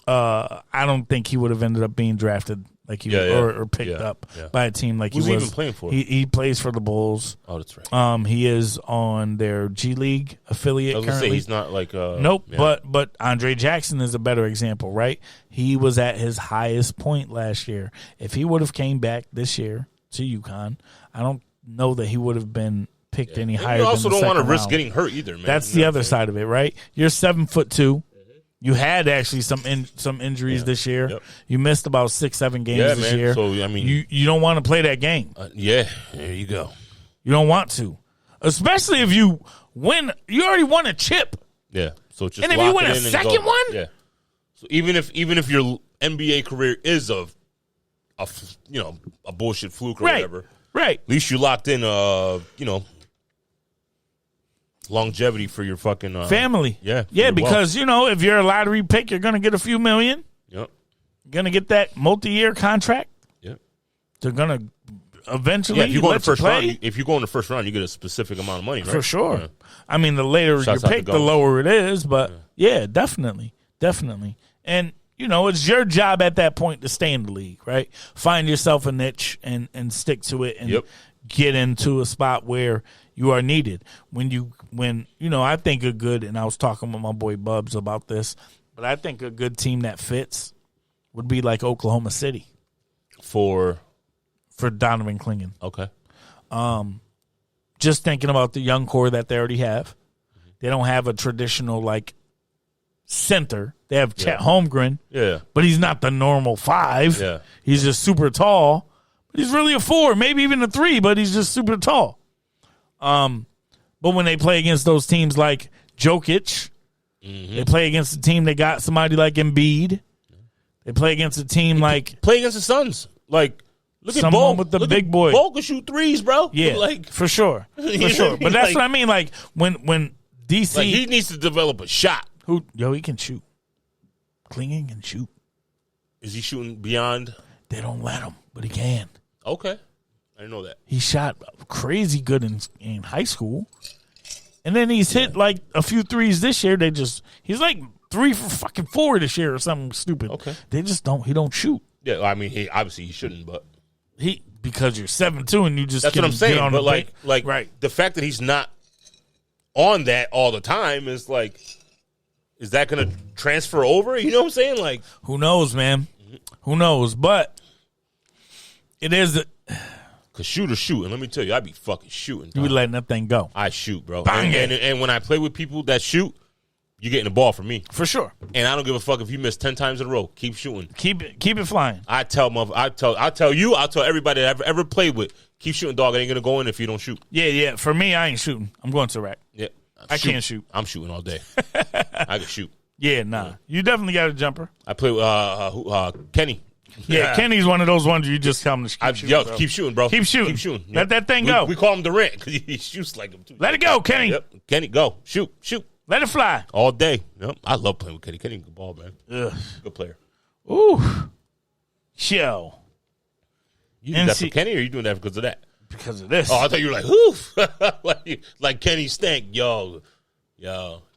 I don't think he would have ended up being drafted like he or picked up by a team like Who's he was. Even playing for? He plays for the Bulls. Oh, that's right. He is on their G League affiliate. I was gonna currently. say he's not like nope. Yeah. But Andre Jackson is a better example, right? He was at his highest point last year. If he would have came back this year to UConn, I don't know that he would have been picked any higher. You also than the don't want to risk round. getting hurt either, man. That's the other side of it, right? You're 7'2". You had actually some injuries this year. Yep. You missed about 6-7 games this year. So I mean, you don't want to play that game. There you go. You don't want to, especially if you win. You already won a chip. Yeah. So just and if you win a second one, So even if your NBA career is a bullshit fluke or whatever, right? At least you locked in longevity for your fucking family. Yeah, because if you're a lottery pick, you're going to get a few million. Yep. You're going to get that multi-year contract. Yep. They're going to eventually if you go in the first round, you get a specific amount of money, right? For sure. Yeah. I mean, the later you pick, the lower it is, but definitely. And it's your job at that point to stay in the league, right? Find yourself a niche and stick to it and get into a spot where you are needed. I think a good, and I was talking with my boy Bubs about this, but I think a good team that fits would be like Oklahoma City. For Donovan Klingon. Okay. Just thinking about the young core that they already have. They don't have a traditional center. They have Chet Holmgren. Yeah. But he's not the normal 5. Yeah. He's just super tall. But he's really a 4, maybe even a 3, but he's just super tall. But when they play against those teams like Jokic, they play against a team that got somebody like Embiid. They play against a team play against the Suns. Like, look at Bol with the big boy. Bol can shoot threes, bro. Yeah, for sure. But that's what I mean. Like when DC, he needs to develop a shot. He can shoot. Klingon can shoot. Is he shooting beyond? They don't let him, but he can. Okay. I didn't know that. He shot crazy good in high school. And then he's hit a few threes this year. He's like 3 for fucking 4 this year or something stupid. Okay. They just he don't shoot. Yeah, I mean, he shouldn't, but because you're 7'2" and you just that's what I'm saying. On but right. The fact that he's not on that all the time is is that going to transfer over? You know what I'm saying? Like, who knows, man? Who knows? But it is. Cause shoot, and let me tell you, I be fucking shooting. You be letting that thing go. I shoot, bro. Bang and when I play with people that shoot, you're getting the ball from me for sure. And I don't give a fuck if you miss 10 times in a row. Keep shooting. Keep it flying. I'll tell you. I'll tell everybody that I've ever played with. Keep shooting, dog. It ain't gonna go in if you don't shoot. Yeah. For me, I ain't shooting. I'm going to rack. Yeah, I can't shoot. I'm shooting all day. I can shoot. Yeah, nah. You definitely got a jumper. I play with Kenny. Yeah, Kenny's one of those ones you just tell him to keep shooting. Keep shooting, bro. Keep shooting. Keep shooting. Let that thing go. We call him Durant because he shoots like him too. Let it go, Kenny. Yep. Kenny, go. Shoot. Let it fly. All day. Yep. I love playing with Kenny. Kenny, good ball, man. Ugh. Good player. Ooh. Yo. You do that for Kenny, or you doing that because of that? Because of this. Oh, I thought you were like, oof. like Kenny Stank. Yo.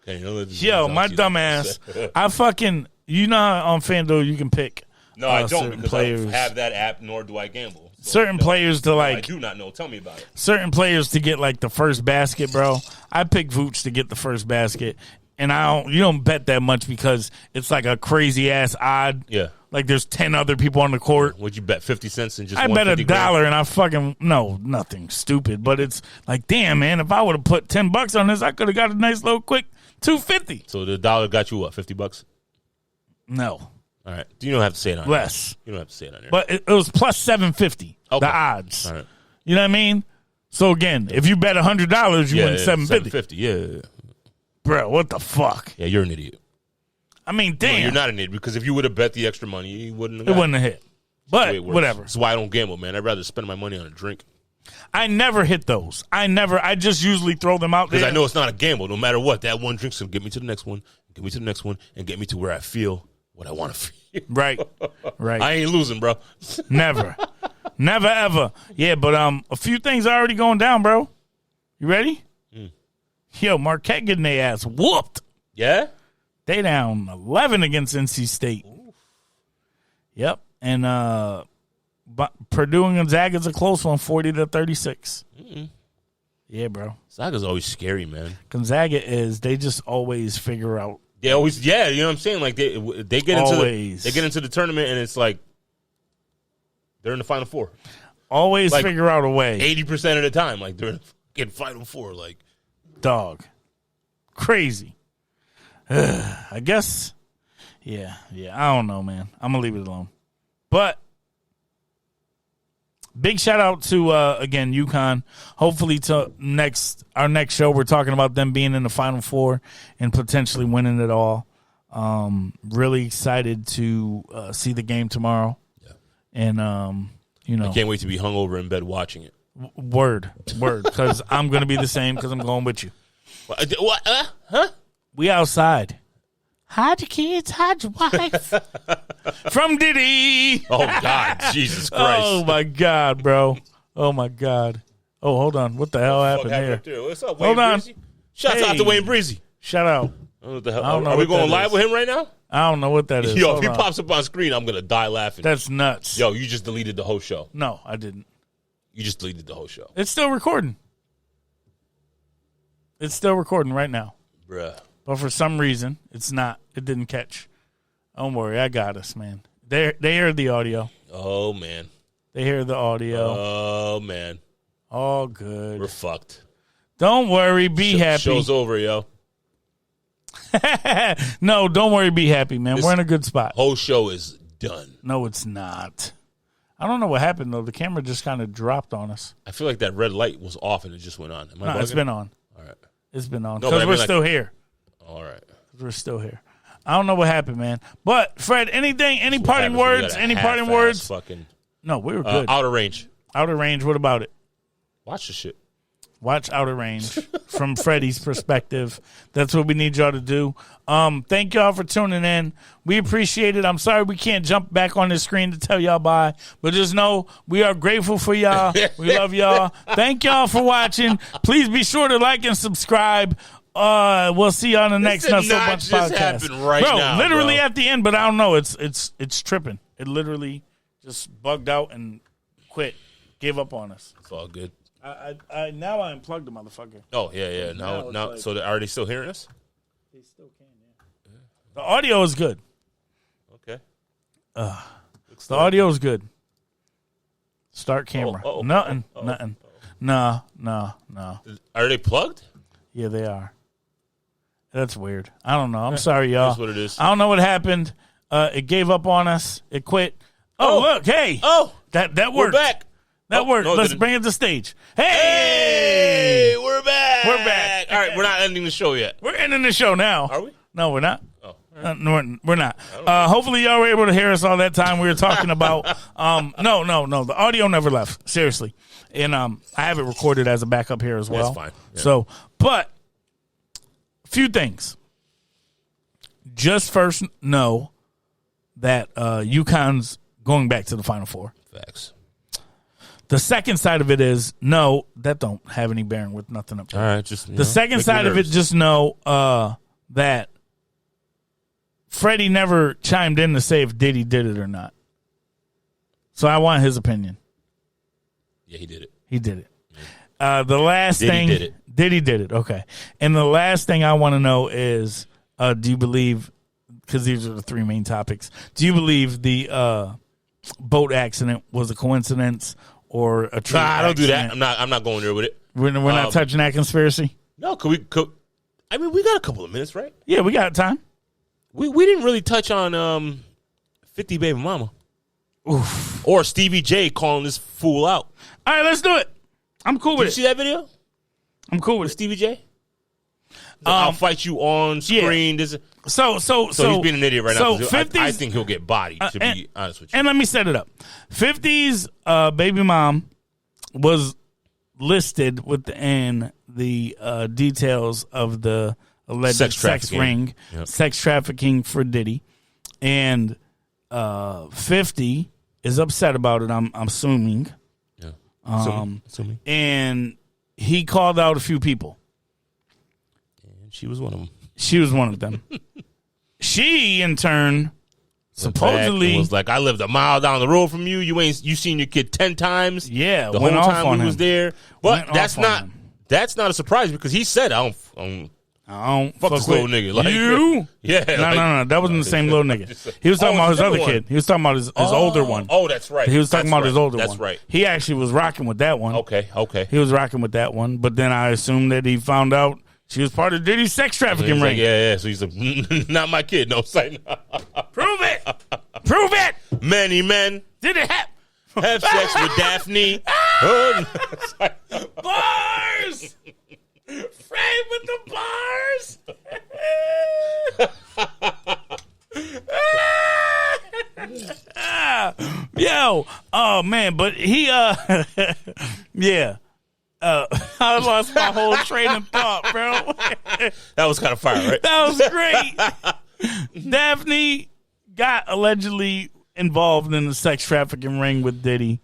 Kenny, Yo, my dumb ass. I fucking, you know how on FanDuel you can pick. No, I don't, because players. I don't have that app, nor do I gamble. So certain players to like. I do not know. Tell me about it. Certain players to get like the first basket, bro. I pick Vooch to get the first basket, and you don't bet that much because it's like a crazy ass odd. Yeah. Like there's 10 other people on the court. Would you bet 50 cents and just? I bet $1 and I fucking nothing stupid, but it's like, damn, man, if I would have put $10 on this, I could have got a nice little quick $2.50. So the dollar got you what, $50? No. All right. You don't have to say it on less. You don't have to say it on there. But it was plus 750. Okay. The odds. All right. You know what I mean? So again, if you bet $100, you win 750. Yeah. Bro, what the fuck? Yeah, you're an idiot. I mean, damn. No, you're not an idiot, because if you would have bet the extra money, you wouldn't have. It wouldn't have hit. But whatever. That's why I don't gamble, man. I'd rather spend my money on a drink. I never hit those. I just usually throw them out there. Because I know it's not a gamble. No matter what, that one drink's going to get me to the next one, get me to the next one, and get me to where I feel what I want to feel. Right. I ain't losing, bro. Never. Never, ever. Yeah, but a few things are already going down, bro. You ready? Yo, Marquette getting their ass whooped. Yeah? They down 11 against NC State. Oof. Yep. And Purdue and Gonzaga's a close one, 40-36. Yeah, bro. Gonzaga's always scary, man. Gonzaga they just always figure out. They always, you know what I'm saying? Like they get into the tournament, and it's like they're in the Final Four. Always like, figure out a way. 80% of the time, like they're in Final Four, like dog. Crazy. I guess. Yeah. I don't know, man. I'm gonna leave it alone. But big shout out to again UConn. Hopefully to our next show we're talking about them being in the Final Four and potentially winning it all. Really excited to see the game tomorrow. Yeah. And I can't wait to be hungover in bed watching it. Word, because I'm gonna be the same because I'm going with you. What? Huh? We outside. Hide your kids, hide your wife. From Diddy. Oh, God. Jesus Christ. Oh, my God, bro. Oh, my God. Oh, hold on. What the hell happened here? What's up, Wayne Breezy? Shouts out to Wayne Breezy. Shout out. What the hell? Are we going live with him right now? I don't know what that is. Yo, if he pops up on screen, I'm going to die laughing. That's nuts. Yo, you just deleted the whole show. No, I didn't. You just deleted the whole show. It's still recording. It's still recording right now. Bruh. But for some reason, it's not. It didn't catch. Don't worry, I got us, man. They heard the audio. Oh, man. They hear the audio. Oh, man. All good. We're fucked. Don't worry, be happy. Show's over, yo. No, don't worry, be happy, man. We're in a good spot. Whole show is done. No, it's not. I don't know what happened, though. The camera just kind of dropped on us. I feel like that red light was off and it just went on. No, it's been on. All right. It's been on. Because we're still here. All right. We're still here. I don't know what happened, man. But, Fred, any parting words? Any parting words? No, we were good. Outer Range. Outer Range, what about it? Watch the shit. Watch Outer Range from Freddie's perspective. That's what we need y'all to do. Thank y'all for tuning in. We appreciate it. I'm sorry we can't jump back on the screen to tell y'all bye, but just know we are grateful for y'all. We love y'all. Thank y'all for watching. Please be sure to like and subscribe. We'll see you on the next Nutso Bunch podcast. Right bro, now, literally at the end, but I don't know. It's tripping. It literally just bugged out and quit. Gave up on us. It's all good. I now I unplugged the motherfucker. Oh yeah. Now like, so are they still hearing us? They still can. Yeah. The audio is good. Okay. The audio is good. Start camera. Nothing. No. Are they plugged? Yeah, they are. That's weird. I don't know. I'm sorry, y'all. That's what it is. I don't know what happened. It gave up on us. It quit. Oh, look. Hey. Oh. That worked. We're back. That worked. Let's bring it to stage. Hey, we're back. We're back. All right, we're not ending the show yet. We're ending the show now. Are we? No, we're not. Oh, No, we're not. Hopefully, y'all were able to hear us all that time we were talking about. No. The audio never left. Seriously, and I have it recorded as a backup here as well. That's fine. Yeah. So, but a few things. Just first, know that UConn's going back to the Final Four. Facts. The second side of it is no, that don't have any bearing with nothing up there. All right, just the second side of it, just know that Freddie never chimed in to say if Diddy did it or not. So I want his opinion. Yeah, he did it. He did it. The last Diddy thing, did it. Diddy did it. Okay. And the last thing I want to know is, do you believe? Because these are the three main topics. Do you believe the boat accident was a coincidence or a true Nah, I don't do that. accident? I'm not going there with it. We're not touching that conspiracy. No, we got a couple of minutes, right? Yeah, we got time. We didn't really touch on 50 Baby Mama. Oof. Or Stevie J calling this fool out. All right, let's do it. I'm cool with Did it. you see that video? I'm cool with With it. Stevie J? I'll fight you on screen. Yeah. This, So he's being an idiot right now. 'Cause 50s, I think he'll get bodied, to be honest with you. And let me set it up. 50's baby mom was listed within the details of the alleged sex ring, sex trafficking for Diddy. And 50 is upset about it, I'm assuming. Yeah. Assuming. And he called out a few people. And she was one of them. She was one of them. She, in turn, supposedly was like, I lived a mile down the road from you. You seen your kid 10 times. Yeah, the whole went off time on he him. was there. But Went that's off on not him. that's not a surprise because he said I don't fuck this little with nigga. Like, you. yeah, no. That wasn't the same little nigga. He was talking about his other kid. He was talking about his older one. Oh, that's right. He was talking about his older one. That's right. He actually was rocking with that one. Okay. He was rocking with that one. But then I assumed that he found out she was part of Diddy's sex trafficking ring. Like, yeah. So he's like, not my kid. No, say no. Prove it. Prove it. Many men Did it happen? have sex with Daphne. Bars. Fred with the bars. Yo, oh man, but he yeah. I lost my whole train of thought, bro. That was kind of fire, right? That was great. Daphne got allegedly involved in the sex trafficking ring with Diddy.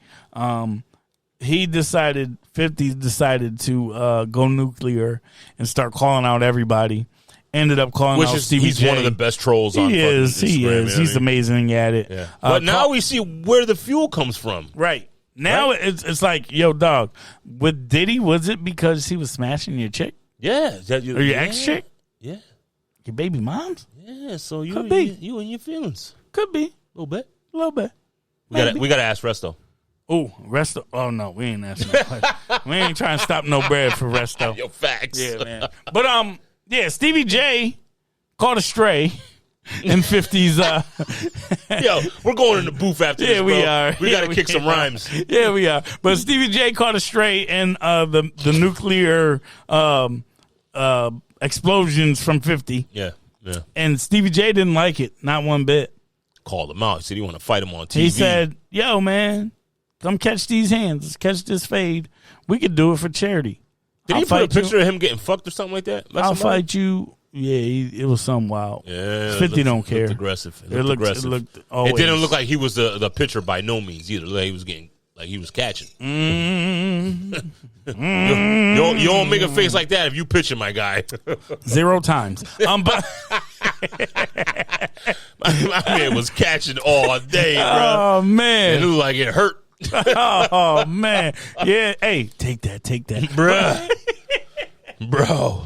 50 decided to go nuclear and start calling out everybody. Ended up calling out Stevie he's J. one of the best trolls on He is. Instagram, He's amazing at it. Yeah. But now we see where the fuel comes from. Right. Now it's like, yo, dog, with Diddy, was it because he was smashing your chick? Yeah. Or your ex-chick? Yeah. Your baby mom's? Yeah, so you Could be. you and your feelings. Could be. A little bit. A little bit. We gotta ask Resto. Oh, Resto. Oh, no, we ain't asking that question. We ain't trying to stop no bread for Resto. Yo, facts. Yeah, man. But, yeah, Stevie J caught a stray in 50's. Yo, we're going in the booth after this, bro. We are. We gotta kick some rhymes. Yeah, we are. But Stevie J caught a stray in the nuclear explosions from 50. Yeah. And Stevie J didn't like it, not one bit. Called him out. He said he want to fight him on TV. He said, yo, man, come catch these hands. Catch this fade. We could do it for charity. Did he put a picture of him getting fucked or something like that? I'll fight you. Yeah, it was something wild. Yeah, 50 don't care. Looked aggressive. It looked aggressive. It didn't look like he was the pitcher by no means either. Like he was getting, like he was catching. You don't make a face like that if you pitching, my guy. 0 times. But my man was catching all day, bro. Oh man, it looked like it hurt. Oh man, yeah. Hey, take that, bro.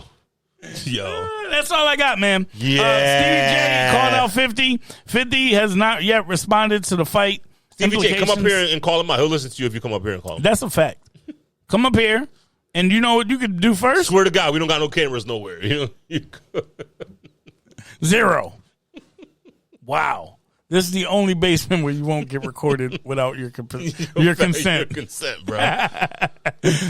Yo, that's all I got, man. Yeah, Stevie J called out 50. 50 has not yet responded to the fight. Stevie J, come up here and call him out. He'll listen to you if you come up here and call him. That's a fact. Come up here, and you know what you could do first? Swear to God, we don't got no cameras nowhere. 0. Wow. This is the only basement where you won't get recorded without your consent. Your consent, bro.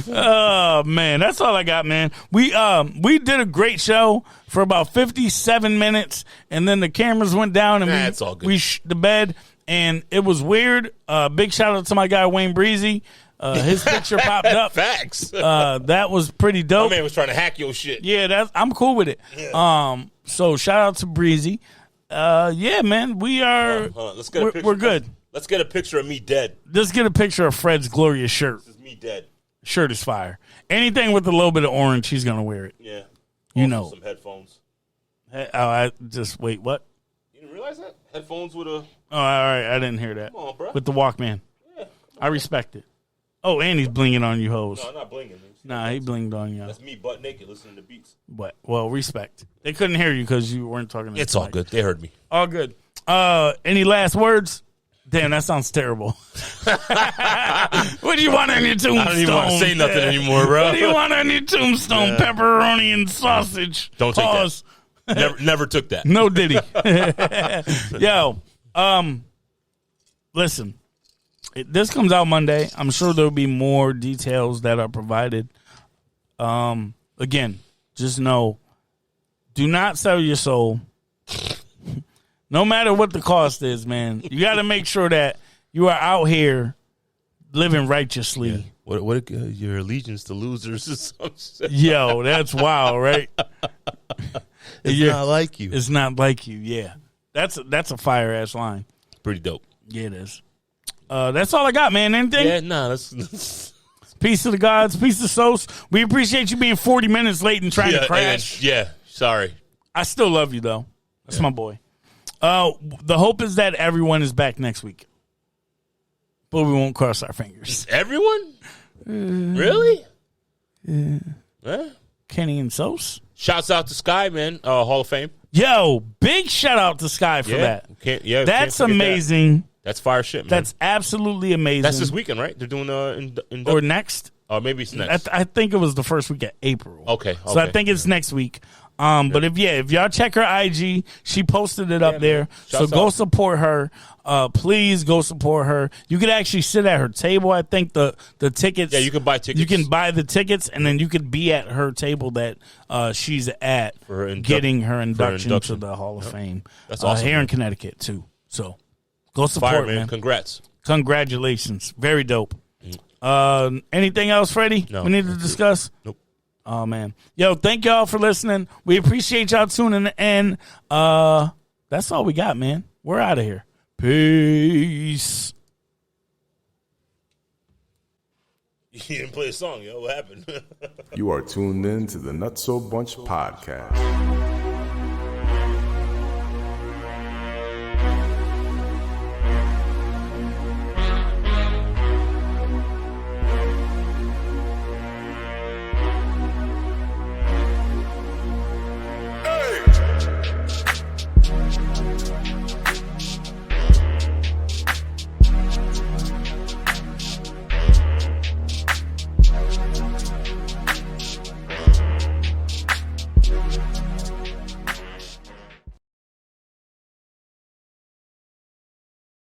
Oh man, that's all I got, man. We did a great show for about 57 minutes, and then the cameras went down, and it's all good. we the bed, and it was weird. Big shout out to my guy Wayne Breezy. His picture popped up. Facts. That was pretty dope. My man was trying to hack your shit. Yeah, I'm cool with it. Yeah. So shout out to Breezy. Yeah, man, we are. Let's get a picture. We're good. Let's get a picture of me dead. Let's get a picture of Fred's glorious shirt. This is me dead. Shirt is fire. Anything with a little bit of orange, he's gonna wear it. Yeah. You Also know. some headphones. I just wait. What? You didn't realize that? Headphones with a. Oh, all right. I didn't hear that. Come on, bro. With the Walkman. Yeah. I respect it. Oh, and he's blinging on you, hoes. No, I'm not blinging. Nah, he blinged on you. That's me butt naked listening to beats. But well, respect. They couldn't hear you because you weren't talking. To It's the all mic. good. They heard me. All good. Any last words? Damn, that sounds terrible. What do you want on your tombstone? I don't even want to say nothing anymore, bro. What do you want on your tombstone? Pepperoni and sausage. Don't take Pause. that. Never took that. No Diddy. Yo, listen. This comes out Monday. I'm sure there'll be more details that are provided. Again, just know, do not sell your soul. No matter what the cost is, man. You got to make sure that you are out here living righteously. Yeah. What your allegiance to losers is some shit. Yo, that's wild, right? It's not like you. It's not like you, yeah. That's a fire-ass line. Pretty dope. Yeah, it is. That's all I got, man. Anything? Yeah, nah, that's Peace to the gods. Peace to Sos. We appreciate you being 40 minutes late and trying to crash. Yeah, sorry. I still love you, though. That's my boy. The hope is that everyone is back next week. But we won't cross our fingers. Everyone? Really? Yeah. Kenny and Sos. Shouts out to Sky, man. Hall of Fame. Yo, big shout out to Sky for that. That's amazing. That's fire shit, man. That's absolutely amazing. That's this weekend, right? They're doing or next. Oh, maybe it's next. I think it was the first week of April. Okay. So I think it's next week. But if y'all check her IG, she posted it up there. So go support her. Please go support her. You could actually sit at her table. I think the tickets. Yeah, you can buy tickets. You can buy the tickets, and then you could be at her table that she's at for getting her induction to the Hall of Fame. That's awesome. Here in Connecticut too. So go support, fire, man. man. Congrats. Congratulations. Very dope. Anything else, Freddie? No, we need to discuss? Nope. Oh, man. Yo, thank y'all for listening. We appreciate y'all tuning in. That's all we got, man. We're out of here. Peace. You didn't play a song, yo. What happened? You are tuned in to the Nutso Bunch podcast.